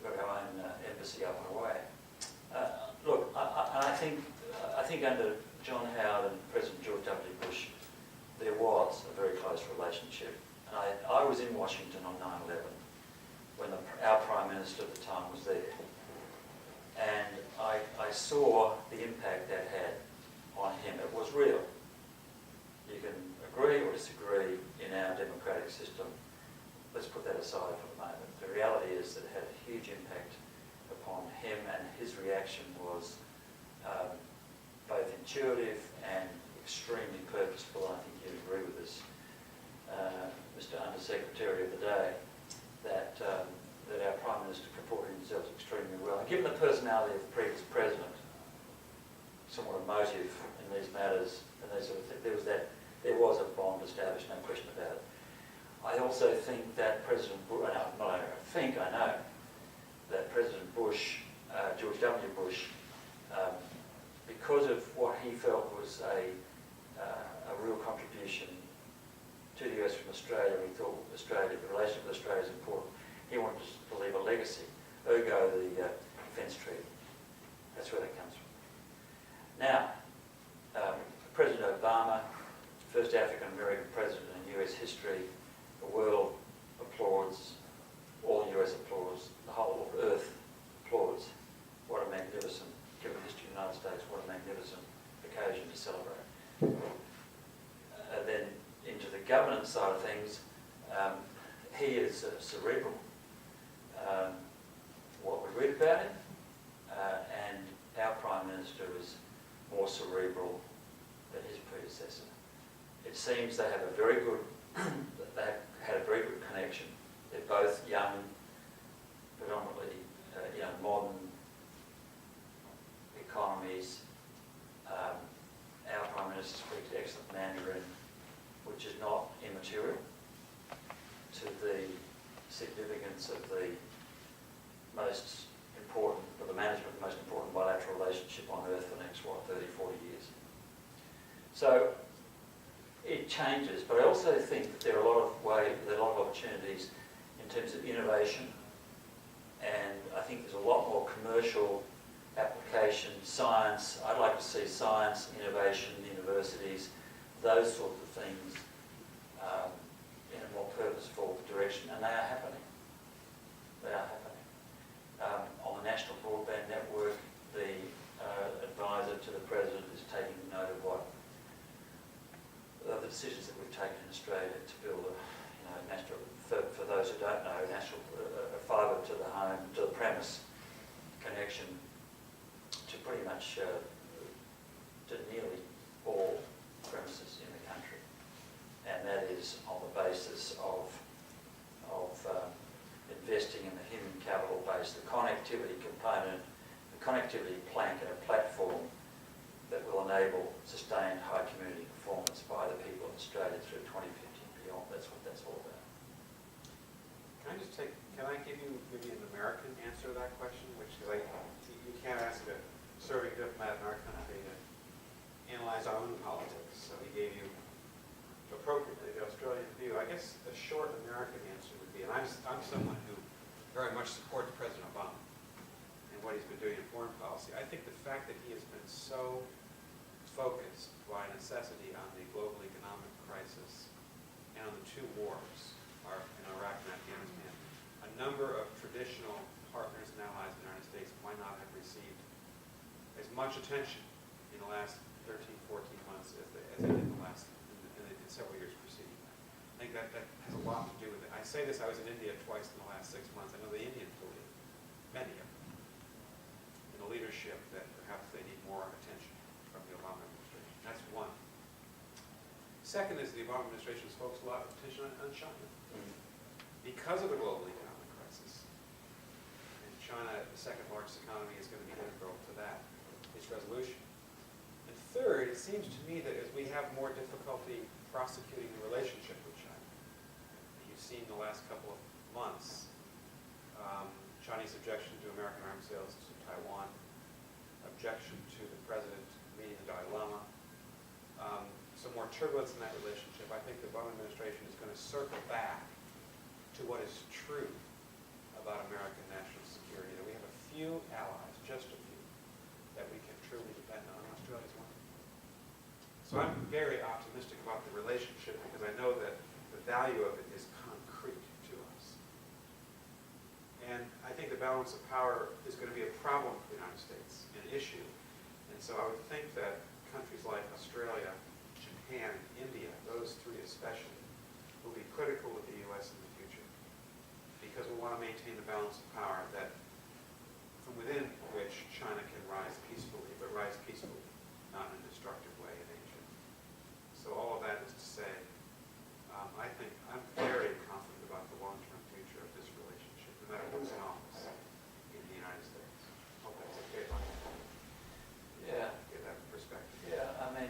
We've got our own embassy up and away. Look, I think under John Howard and President George W. Bush, there was a very close relationship. And I was in Washington on 9/11 when our Prime Minister at the time was there. And I saw the impact that had on him. It was real. You can agree or disagree in our democratic system, let's put that aside for the moment. The reality is that it had a huge impact upon him, and his reaction was both intuitive and extremely purposeful. I think you'd agree with this, Mr. Undersecretary of the day, that our Prime Minister comported himself extremely well. And given the personality of the previous president, somewhat emotive in these matters, and these sort of things, there was a bond established, no question about it. I also think that President Bush, not only I think, I know, that President Bush, George W. Bush, because of what he felt was a real contribution to the US from Australia, he thought the relationship with Australia is important. He wanted to leave a legacy, ergo the defence treaty. That's where that comes from. Now, President Obama, first African-American president in US history, the world applauds, all the US applauds, the whole of Earth applauds. What a magnificent, given the history of the United States, what a magnificent occasion to celebrate. Then into the governance side of things, he is cerebral. What we read about him, and our Prime Minister is more cerebral than his predecessor. It seems they have a very good, they had a very good connection. They're both young, predominantly modern economies. Our Prime Minister speaks excellent Mandarin, which is not immaterial to the significance of the most important, for the management of the most important bilateral relationship on Earth for the next, 30, 40 years. So it changes, but I also think that there are a lot of opportunities in terms of innovation, and I think there's a lot more commercial application, science. I'd like to see science, innovation, universities, those sorts of things in a more purposeful direction, and they are happening. They are happening. On the National Broadband Network, the advisor to the President is taking note of what the decisions that we've taken in Australia to build a national, for those who don't know, national fibre to the home, to the premise connection to pretty much to nearly all premises in the country, and that is on the basis of investing in the human capital base, the connectivity component, the connectivity plank and a platform that will enable sustained high community performance by the people of Australia through 2050 and beyond. That's what that's all about. Can I give you maybe an American answer to that question? Because you can't ask a serving diplomat in our country to analyze our own politics. So he gave you appropriately the Australian view. I guess a short American answer would be, and I'm someone who very much supports President Obama and what he's been doing in foreign policy. I think the fact that he has been so focused by necessity on the global economic crisis and on the two wars, in Iraq and Afghanistan, a number of traditional partners and allies in the United States might not have received as much attention in the last 13, 14 months as they did in the several years preceding that. I think that has a lot to do with it. I say this, I was in India twice in the last 6 months. I know the Indians believe, many of them, in the leadership that perhaps they need more attention from the Obama administration. That's one. Second is the Obama administration has focused a lot of attention on China. Because of the global economic crisis. And China, the second largest economy, is going to be integral to that, its resolution. And third, it seems to me that as we have more difficulty prosecuting the relationship with China, you've seen the last couple of months, Chinese objection to American arms sales to Taiwan, objection to the president meeting the Dalai Lama, some more turbulence in that relationship. I think the Obama administration is going to circle back to what is true about American national security, that we have a few allies, just a few, that we can truly depend on. Australia's one. So I'm very optimistic about the relationship because I know that the value of it is concrete to us. And I think the balance of power is going to be a problem for the United States, an issue. And so I would think that countries like Australia, Japan, India, those three especially, will be critical of the U.S. in the future. maintain the balance of power that from within which China can rise peacefully, but rise peacefully, not in a destructive way in Asia. So all of that is to say, I think I'm very confident about the long-term future of this relationship, no matter who's in office in the United States. Hope that's okay. Yeah. Give that perspective. Yeah, I mean,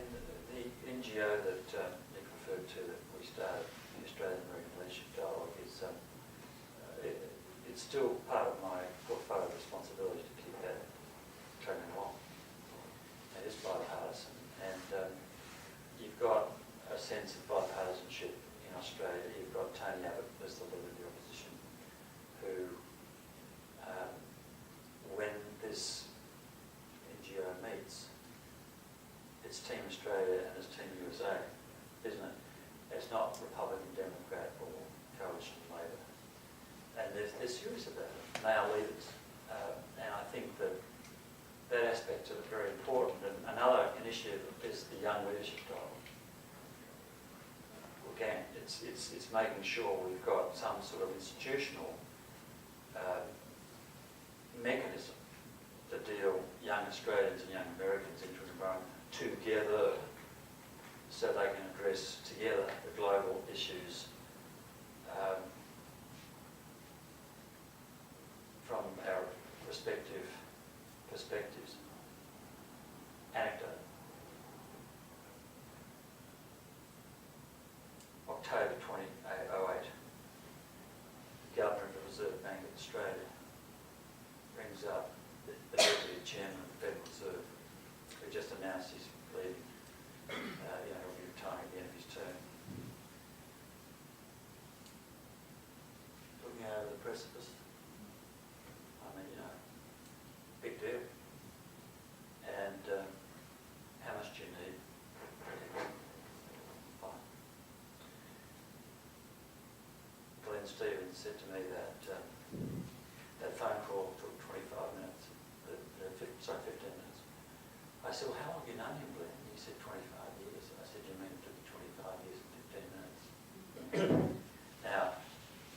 the NGO that Nick referred to that we started, the Australian American Leadership Dialogue, is it's still part of my portfolio responsibility to keep that tracking along. It is bipartisan, and you've got a sense of bipartisanship in Australia. You've got Tony Abbott as the leader of the opposition, who, when this NGO meets, it's Team Australia and it's Team USA, isn't it? It's not Republican, Democrat or Coalition Labor. And they're serious about it. They are leaders. And I think that aspect of it is very important. And another initiative is the Young Leadership Dialogue. Again, it's making sure we've got some sort of institutional mechanism to deal young Australians and young Americans into an environment together, so they can address together the global issues from our respective perspectives. Anecdote. October 2008, the Governor of the Reserve Bank of Australia brings up the Deputy Chairman of the Federal Reserve, who just announced he's leaving. He'll be retiring at the end of his term. Looking over the precipice. I mean, big deal. And how much do you need? Fine. Glenn Stevens said to me that that phone call took 25 minutes, 15 minutes. I said, well, how long have you known him, Glenn? He said, 25 years. I said, you mean it took you 25 years and 15 minutes? Now,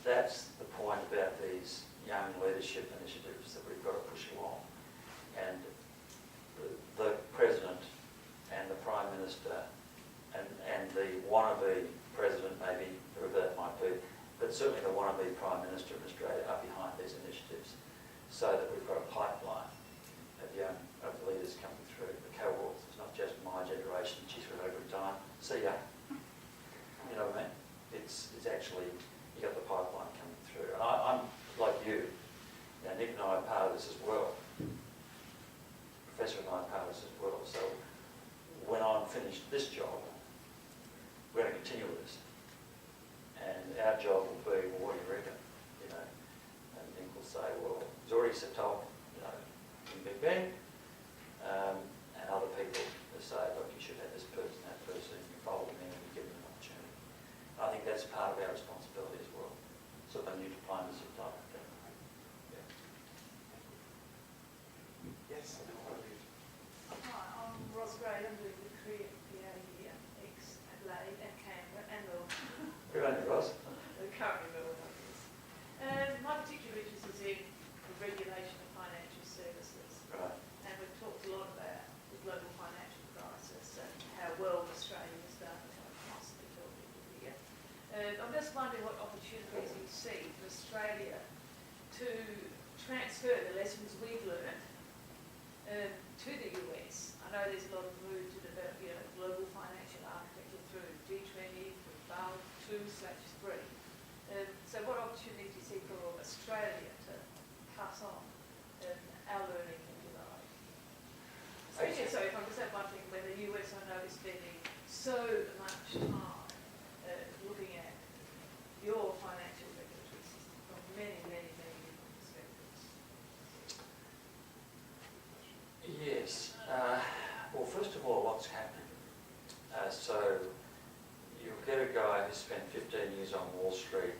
that's the point about these young leadership initiatives that we've got to push along. And the President and the Prime Minister and the wannabe President, maybe, whoever that might be, but certainly the wannabe Prime Minister of Australia are behind these initiatives, so that we've got a pipeline of leaders coming through, the cohorts. It's not just my generation, geez, we've had a good time, see ya. You know what I mean? It's actually, you got the pipeline coming through. And I'm like you. Now, Nick and I are part of this as well. Professor and I are part of this as well. So when I'm finished this job, we're going to continue with this. And our job will be, well, what do you reckon? And Nick will say, well, he's already told, in Big Ben, and other people will say, look, you should have this person, that person, you follow them in and you give them an opportunity. And I think that's part of our responsibility as well. Sort of a new diplomacy type of thing. Yeah. Yes, Hi, I'm Ross Gray. I'm doing the career PA here, ex-Adelaide and Canberra and Melbourne. Good on you, Ross. Currently Melbourne, I guess. My particular interest is in the regulation of financial services. Right. And we've talked a lot about the global financial crisis and how well Australia has done, and how it must be building here. I'm just wondering what opportunities you see for Australia to transfer the lessons we've learned to the US. I know there's a lot of move to develop, global financial architecture through G20, through Basel 2/3. So what opportunities do you see for Australia to pass on our learning, if you like? Especially, so if I'm just one thing, when the US, I know, is spending so much time looking at your financial regulatory system from many, many, many different perspectives. Yes. Well, first of all, what's happening? So you'll get a guy who spent 15 years on Wall Street,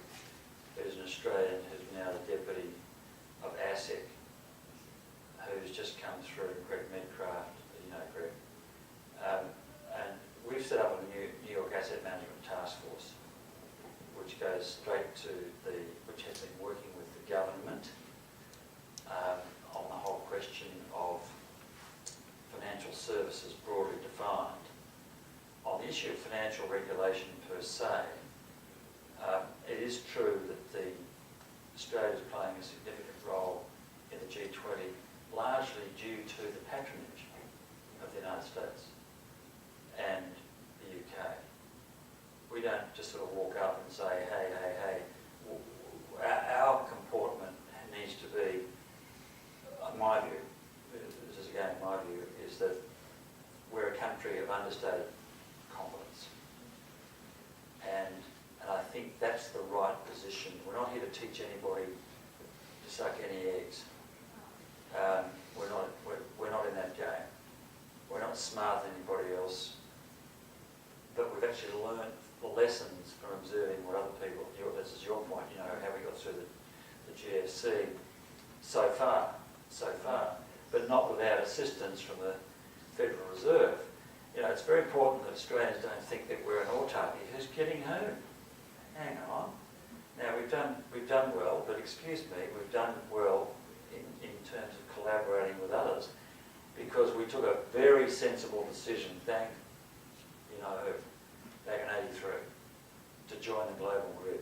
who's an Australian, who's now the deputy of ASIC, who's just come through, Greg Medcraft, Greg. And we've set up a New York Asset Management Task Force, which goes straight to which has been working with the government issue of financial regulation per se, it is true that Australia is playing a significant role in the G20, largely due to the patronage of the United States and the UK. We don't just sort of walk up and say, hey, hey, hey. Our comportment needs to be, in my view, this is again my view, is that we're a country of understated competence. And I think that's the right position. We're not here to teach anybody to suck any eggs. We're not in that game. We're not smarter than anybody else. But we've actually learned the lessons from observing what other people, this is your point, you know, how we got through the GFC so far, but not without assistance from the Federal Reserve. You know, it's very important that Australians don't think that we're an autarky. Who's kidding who? Hang on. Now we've done well, but excuse me, we've done well in terms of collaborating with others because we took a very sensible decision back in 83 to join the global grid,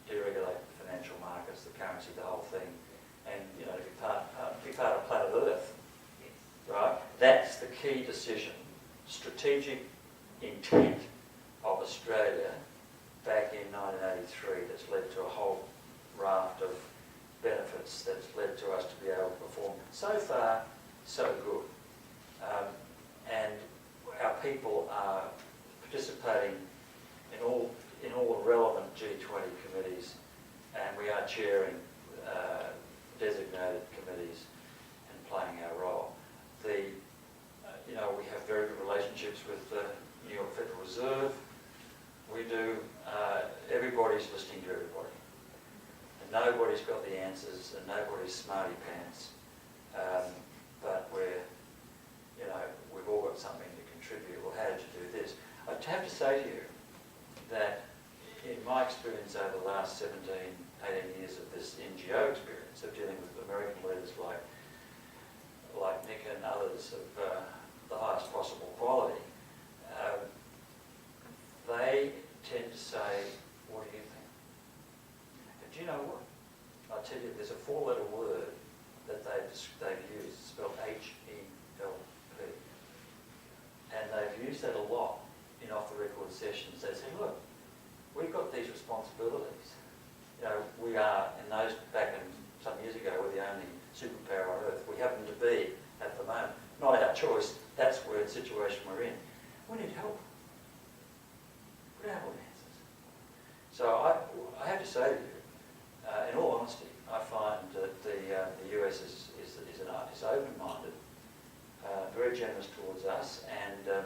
deregulate the financial markets, the currency, the whole thing, and be part of planet Earth. Right? That's the key decision, strategic intent of Australia back in 1983 that's led to a whole raft of benefits that's led to us to be able to perform. So far, so good. And our people are participating in all the relevant G20 committees, and we are chairing designated committees and playing our role. We have very good relationships with the New York Federal Reserve. We do. Everybody's listening to everybody, and nobody's got the answers, and nobody's smarty pants. But we've all got something to contribute. Well, how did you do this? I have to say to you that in my experience over the last 17, 18 years of this NGO experience of dealing with American leaders like Nick and others of the highest possible quality, they tend to say, what do you think? And do you know what? I'll tell you, there's a 4-letter word that they've used, spelled H-E-L-P. And they've used that a lot in off-the-record sessions. They say, look, we've got these responsibilities. We are, back in some years ago, we're the only superpower on Earth. We happen to be, at the moment, not our choice, that's where the situation we're in. We need help. We don't have all the answers. So I have to say to you, in all honesty, I find that the US is open-minded, very generous towards us, and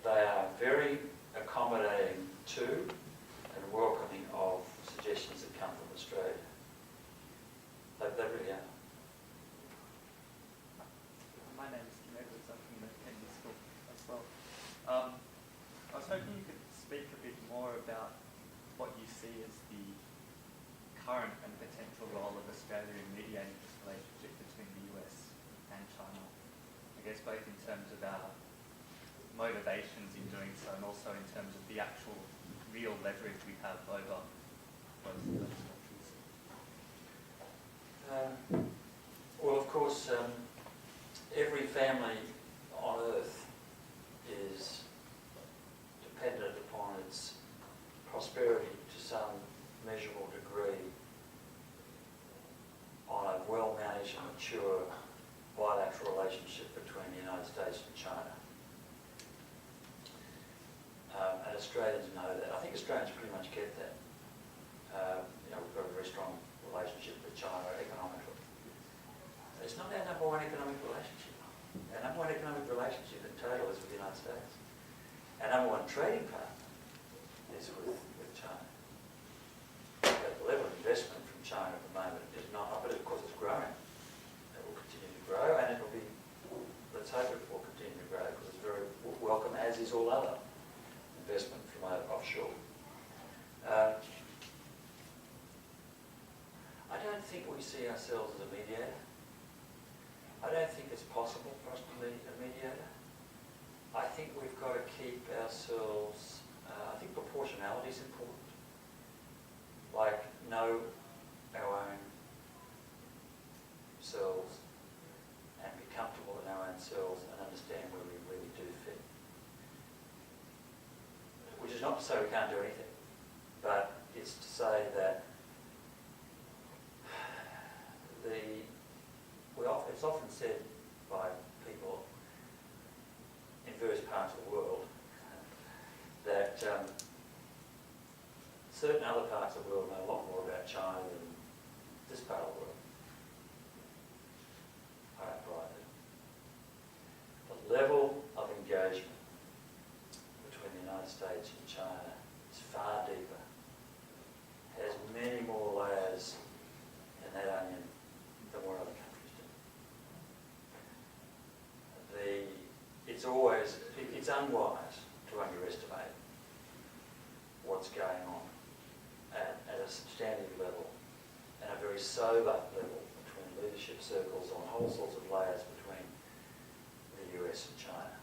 they are very accommodating to and welcoming of suggestions that come from Australia. They really are. My name is Kim Edwards. I'm from the Kennedy School as well. I was hoping you could speak a bit more about what you see as the current and potential role of Australia in mediating this relationship between the US and China. I guess both in terms of our motivations in doing so and also in terms of the actual real leverage we have over both of those countries. Well, of course, every family on Earth is dependent upon its prosperity to some measurable degree on a well-managed and mature bilateral relationship between the United States and China. And Australians know that. I think Australians pretty much get that. We've got a very strong relationship with China economically. It's not our number one economic relationship. Our number one economic relationship in total is with the United States. Our number one trading partner is with China. The level of investment from China at the moment is not, but of course it's growing. It will continue to grow, and it will be, let's hope it will continue to grow because it's very welcome, as is all other investment from offshore. I don't think we see ourselves as a mediator. I don't think it's possible for us to be a mediator. I think we've got to keep ourselves, I think proportionality is important. Like, know our own selves and be comfortable in our own selves and understand where we really do fit. Which is not to say we can't do anything, but it's to say that it's often said by people in various parts of the world that certain other parts of the world know a lot more about China than this part of the world. I don't buy it. The level of engagement between the United States and China is far deeper, has many more layers in that onion than what other countries do. It's unwise to underestimate what's going on at a substantive level and a very sober level between leadership circles on whole sorts of layers between the US and China.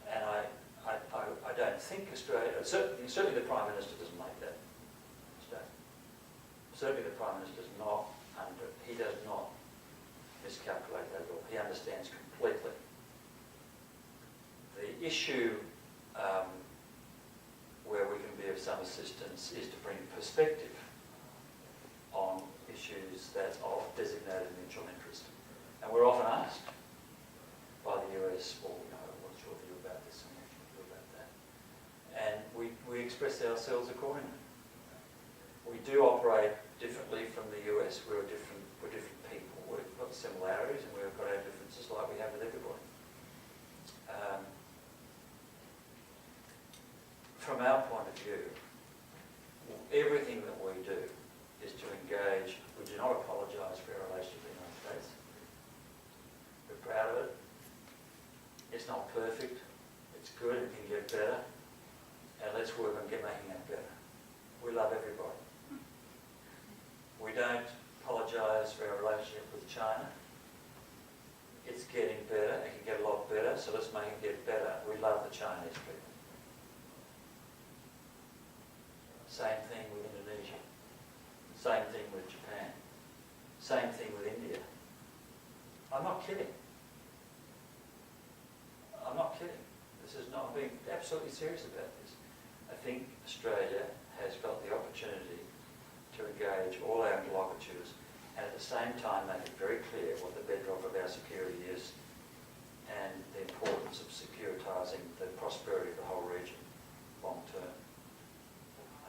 And I don't think Australia, certainly the Prime Minister doesn't make that mistake. Certainly the Prime Minister does not miscalculate that at all. He understands completely. The issue where we can be of some assistance is to bring perspective on issues that are of designated mutual interest. And we're often asked by the US, well, what's your view about this and what's your view about that? And we express ourselves accordingly. We do operate differently from the US. We're different people. We've got similarities and we've got our differences like we have with everybody. From our point of view, everything that we do is to engage. We do not apologise for our relationship with the United States. We're proud of it. It's not perfect. It's good. It can get better. And let's work on making it better. We love everybody. We don't apologise for our relationship with China. It's getting better. It can get a lot better, so let's make it get better. We love the Chinese people. Same thing with Indonesia. Same thing with Japan. Same thing with India. I'm not kidding. I'm not kidding. I'm being absolutely serious about this. I think Australia has got the opportunity to engage all our interlocutors and at the same time make it very clear what the bedrock of our security is and the importance of securitising the prosperity of the whole region long term.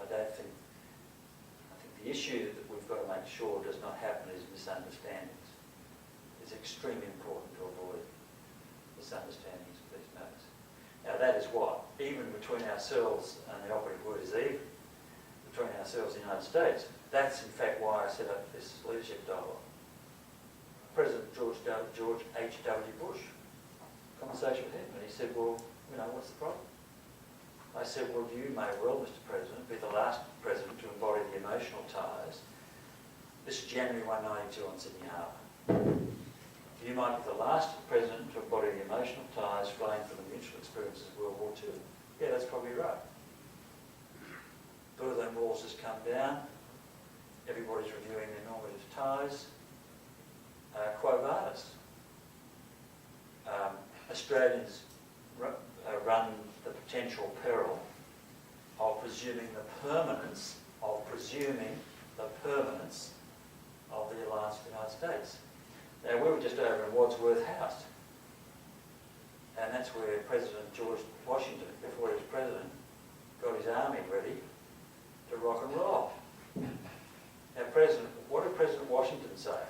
I think the issue that we've got to make sure does not happen is misunderstandings. It's extremely important to avoid misunderstandings of these matters. Now that is what, even between ourselves, and the operative word is even, between ourselves and the United States, that's in fact why I set up this leadership dialogue. President George H.W. Bush, conversation with him, and he said, well, what's the problem? I said, well, you may well, Mr. President, be the last president to embody the emotional ties. This is January 1992 on Sydney Harbour. You might be the last president to embody the emotional ties flowing from the mutual experiences of World War II. Yeah, that's probably right. Berlin Walls has come down. Everybody's reviewing their normative ties. Quo vadis. Australians run the potential peril of presuming the permanence of the alliance with the United States. Now, we were just over in Wadsworth House, and that's where President George Washington, before he was president, got his army ready to rock and roll. Now, what did President Washington say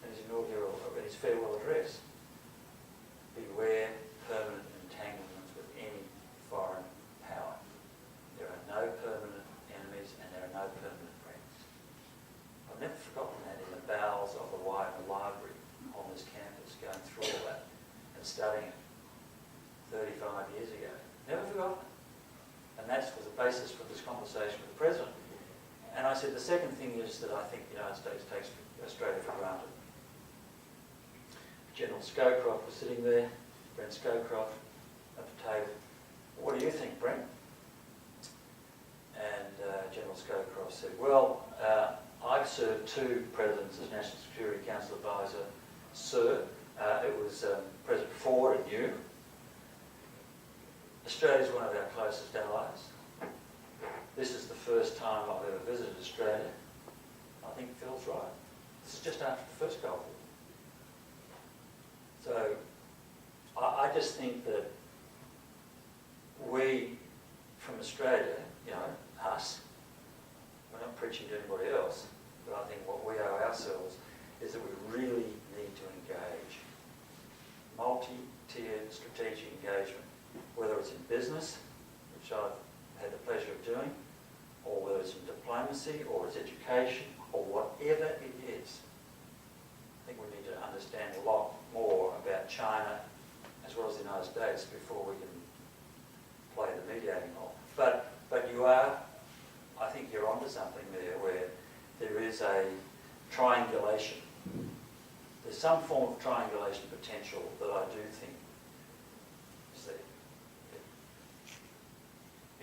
in his farewell address? Beware permanent entanglements with any foreign power. There are no permanent enemies and there are no permanent friends. I've never forgotten that in the bowels of the Widener Library on this campus, going through all that and studying it 35 years ago. Never forgotten it. And that was the basis for this conversation with the President. And I said the second thing is that I think the United States takes Australia for granted. General Scowcroft was sitting there, Brent Scowcroft, at the table, what do you think, Brent? And General Scowcroft said, well, I've served 2 presidents as National Security Council Advisor, sir. It was President Ford and you. Australia is one of our closest allies. This is the first time I've ever visited Australia. I think Phil's right. This is just after the first Gulf War. So I just think that we, from Australia, you know, us, we're not preaching to anybody else, but I think what we owe ourselves is that we really need to engage. Multi-tiered strategic engagement, whether it's in business, which I've had the pleasure of doing, or whether it's in diplomacy, or it's education, or whatever it is. I think we need to understand a lot more about China as well as the United States before we can play the mediating role. But you are, I think you're onto something there where there is a triangulation. There's some form of triangulation potential that I do think is there.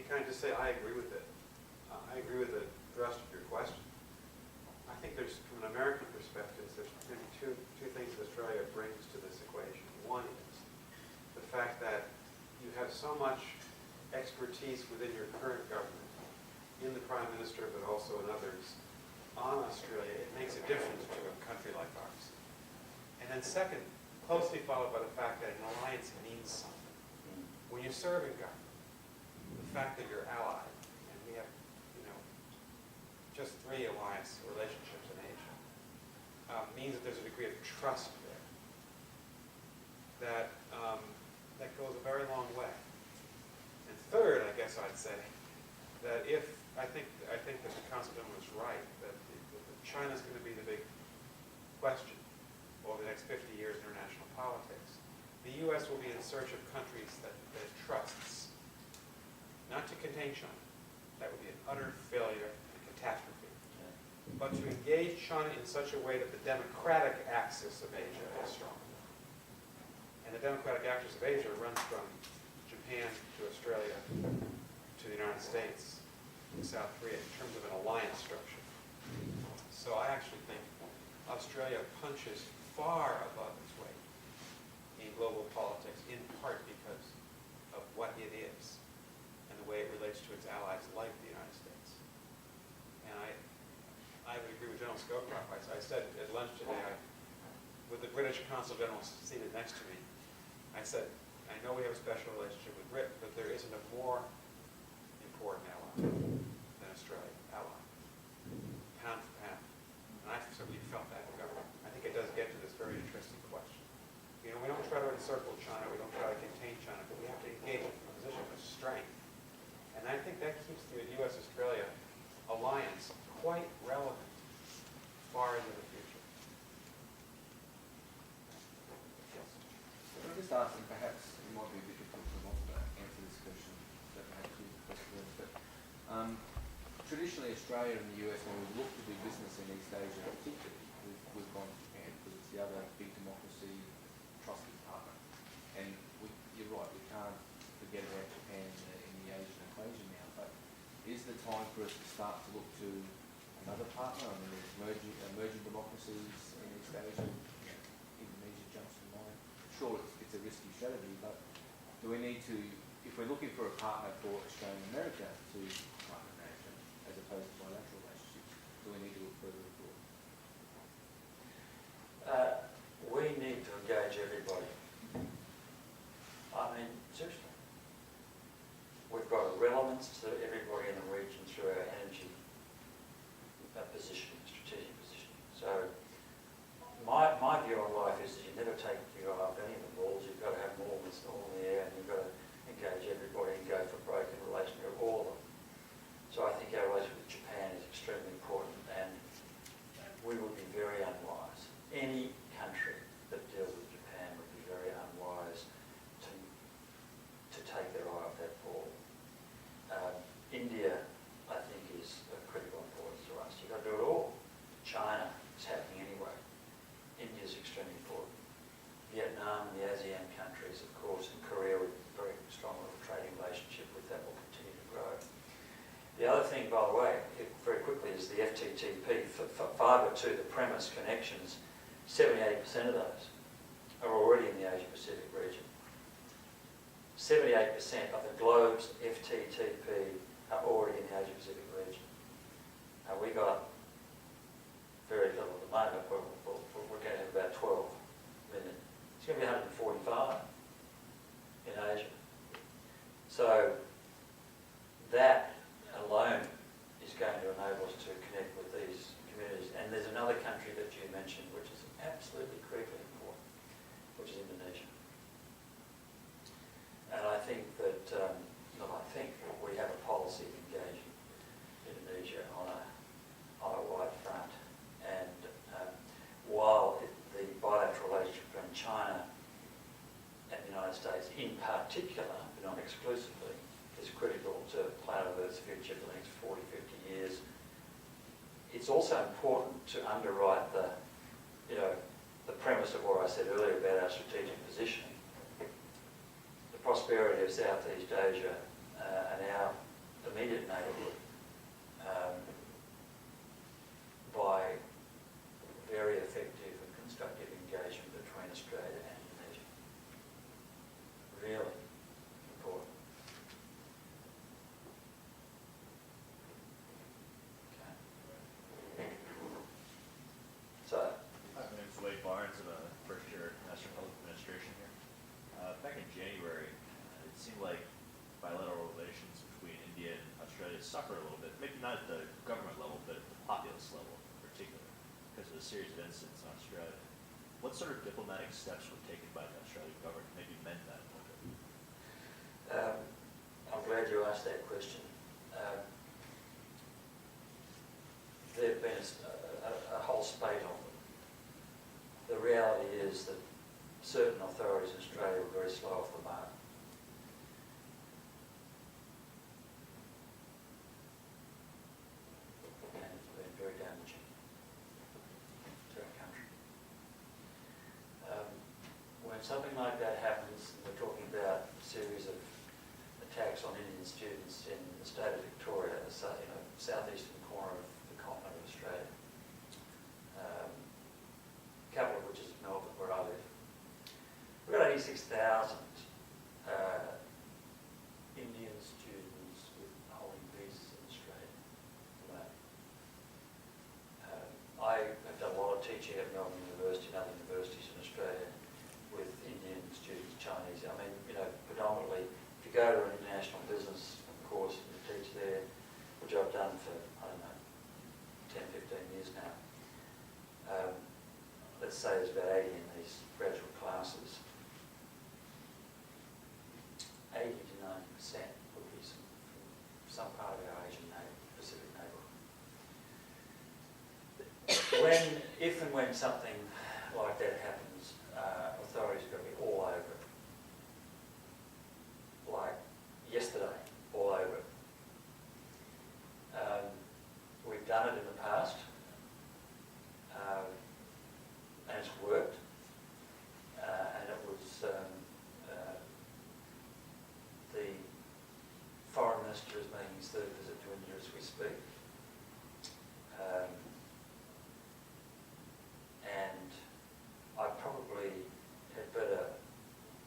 Can I just say I agree with it? I agree with the thrust of your question. I think there's, from an American perspective, there's maybe two things that Australia brings to this equation. One is the fact that you have so much expertise within your current government, in the Prime Minister, but also in others, on Australia. It makes a difference to a country like ours. And then second, closely followed by the fact that an alliance means something. When you serve in government, the fact that you're allied, and we have, you know, just 3 alliance relationships in Asia, means that there's a degree of trust there that goes a very long way. And third, I guess I'd say that I think that the Consul General is right, that China's going to be the big question over the next 50 years in international politics. The U.S. will be in search of countries that it trusts, not to contain China. That would be an utter failure and catastrophe. But to engage China in such a way that the democratic axis of Asia is strong. And the democratic axis of Asia runs from Japan to Australia to the United States to South Korea in terms of an alliance structure. So I actually think Australia punches far above its weight in global politics, in part because of what it is and the way it relates to its allies like the United States. And I would agree with General Scowcroft. I said at lunch today, with the British Consul General seated next to me, I said, I know we have a special relationship with Britain, but there isn't a more important ally than Australia, ally, pound for pound. And I certainly felt that in government. I think it does get to this very interesting question. You know, we don't try to encircle China, we don't try to contain China, but we have to engage it from a position of strength. And I think that keeps the U.S.-Australia alliance quite relevant far into the future. Yes. Can I just ask, and perhaps it might be a bit difficult for not to answer this question, that perhaps you possibilities, but traditionally Australia and the US, when we look to do business in East Asia particularly, we've gone to Japan because it's the other big democracy, trusted partner. And you're right, we can't forget about Japan in the Asian equation now, but is the time for us to start to look to another partner? I mean, there's emerging democracies in East Asia. Indonesia jumps to mind. Sure, it's a risky strategy, but do we need to, if we're looking for a partner for Australia and America to partner in Asia, as opposed to bilateral relationships, do we need to look further abroad? We need to engage everybody. I mean, seriously. We've got a relevance to everybody in the region through our energy positioning, strategic positioning. So my view on life is that you never take your eye off any of the balls. You've got to have more than all in the air, and you've got to engage everybody and go for broke in relation to all of them. So I think our relationship with Japan is extremely important, and we would be very unwise. Any country that deals with Japan would be very unwise to take their eye off that ball. thing, by the way, very quickly, is the FTTP, fibre to the premise connections. 78% of those are already in the Asia Pacific region. 78% of the globe's FTTP are already in the Asia Pacific region. We got very little at the moment, but we're going to have about 12 million. It's going to be 145 in Asia. So that alone is going to enable us to connect with these communities. And there's another country that you mentioned which is absolutely critically important, which is Indonesia. And I think that, we have a policy of engaging Indonesia on a wide front. And while the bilateral relationship between China and the United States in particular, but not exclusively, is critical to planet Earth's future for the next 40, 50 years, it's also important to underwrite the premise of what I said earlier about our strategic positioning. The prosperity of Southeast Asia and our immediate neighbourhood by very effective and constructive engagement between Australia and Indonesia. Really important. Okay. So, Hi, my name's Wade Barnes. I'm a first year Master of Public Administration here. Back in January, it seemed like bilateral relations between India and Australia suffered a little bit, maybe not at the government level, but at the populace level in particular, because of a series of incidents in Australia. What sort of diplomatic steps were taken by the Australian government to maybe mend that a little bit? I'm glad you asked that question. There have been a whole spate of them. The reality is that certain authorities in Australia were very slow off the mark. And it's been very damaging to our country. When something like that happens, and we're talking about a series of attacks on Indian students in the state of Victoria, the southeastern corner of the continent of Australia, capital of which is Melbourne, where I live. We've got 86,000 Indian students with holding visas in Australia. I have done a lot of teaching at Melbourne University and other universities in Australia with Indian students, Chinese. I mean, predominantly, if you go to an international business course and you teach there, which I've done for, 10, 15 years now, let's say there's about 80 in these graduate classes. 80 to 90% would be from some part of our Asian Pacific neighbourhood. If and when something like that happens, authorities are going to be all over it. Like yesterday, all over it. We've done it in the past, and it's worked. And it was the foreign minister is making his third visit to India as we speak. And I probably had better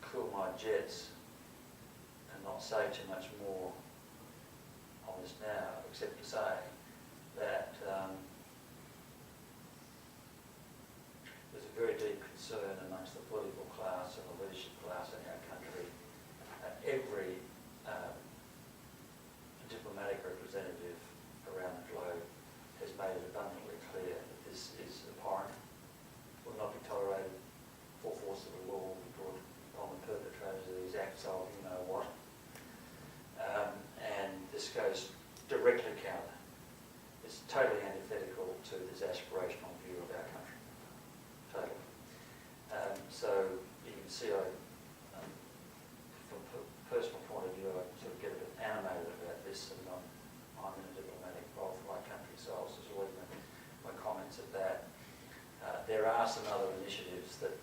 cool my jets and not say too much more on this now, except to say that there's a very deep concern amongst the political class and the leadership class in our country. Every diplomatic representative around the globe has made it abundantly clear that this is abhorrent, will not be tolerated, full force of the law will be brought upon the perpetrators of these acts of you know what. And this goes directly counter. It's totally antithetical to this aspirational view of our country. Totally. So you can see from a personal point of view, I sort of get a bit animated about this, and I'm in a diplomatic role for my country, so I'll just leave my comments at that. There are some other initiatives that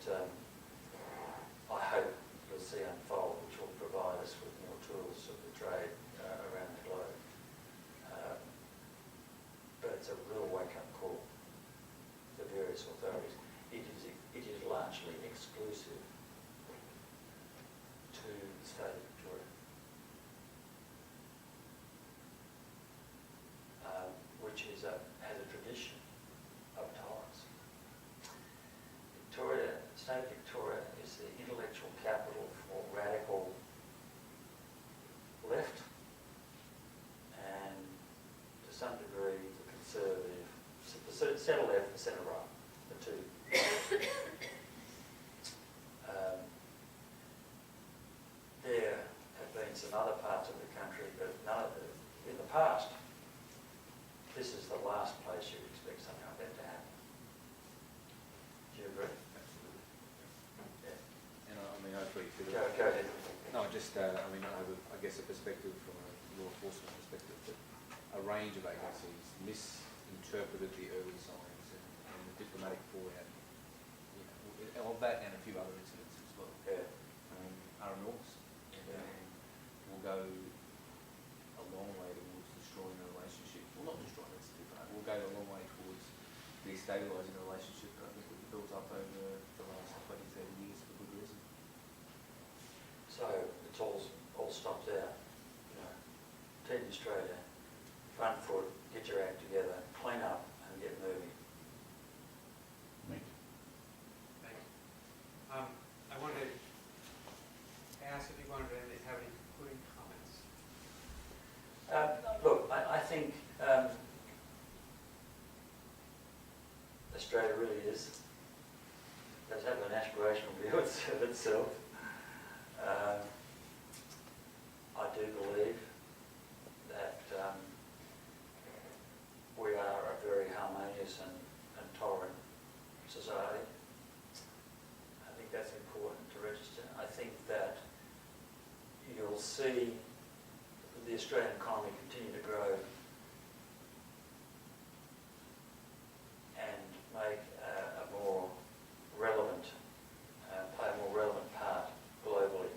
I hope we'll see unfold, which will provide us with more tools of the trade around the globe. largely exclusive to the state of Victoria, which has a tradition of tolerance. State Victoria is the intellectual capital for radical left and to some degree the conservative, the centre left and centre right, the two. There have been some other parts of the country, but in the past, this is the last place you'd expect something like that to happen. Do you agree? Absolutely. Yeah. And I mean, I agree. Go ahead. No, just, I mean, I have, I guess, a perspective from a law enforcement perspective that a range of agencies misinterpreted the early signs and the diplomatic fallout, of that and a few other incidents as well, Yeah. are enormous. And will go a long way towards destroying a relationship. Well, not destroying, it's different. Will go a long way towards destabilising a relationship that I think we've built up over the last 20, 30 years for good reason. So it's all stopped there. You know, Team Australia, front foot, get your act together, clean up and get moving. Thank you. I wanted to ask if you wanted to have any concluding comments. Look, I think Australia really does have an aspirational view of itself. I do believe that we are a very harmonious and tolerant society. I think that's important to register. I think that you'll see the Australian economy continue to grow and make a more relevant, play a more relevant part globally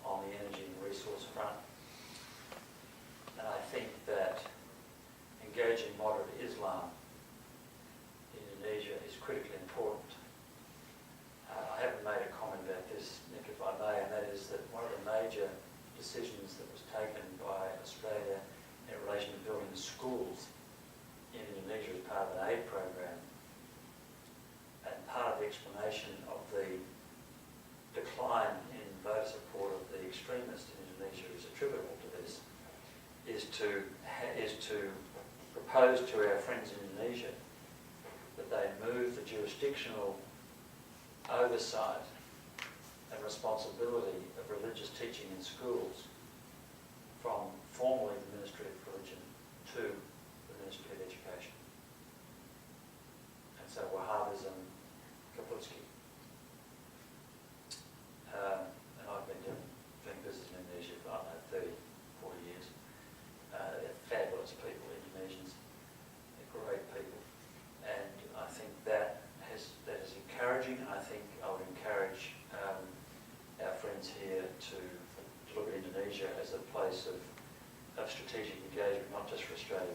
on the energy and resource front. And I think that engaging moderate Islam in Indonesia is critically important. I haven't made a comment about this, Nick, if I may, and that is that one of the major decisions that was taken by Australia in relation to building schools in Indonesia as part of an aid program, and part of the explanation of the decline in voter support of the extremists in Indonesia is attributable to this, is to propose to our friends in Indonesia that they move the jurisdictional oversight and responsibility of religious teaching in schools from formerly the Ministry of Religion to the Ministry of Education. And so Wahhabism, Kaputski. And I've been doing business in Indonesia for, 30, 40 years. They're fabulous people, Indonesians. They're great people. And I think that is encouraging. I think I would encourage our friends here to look at Indonesia as a place of strategic engagement, not just for Australia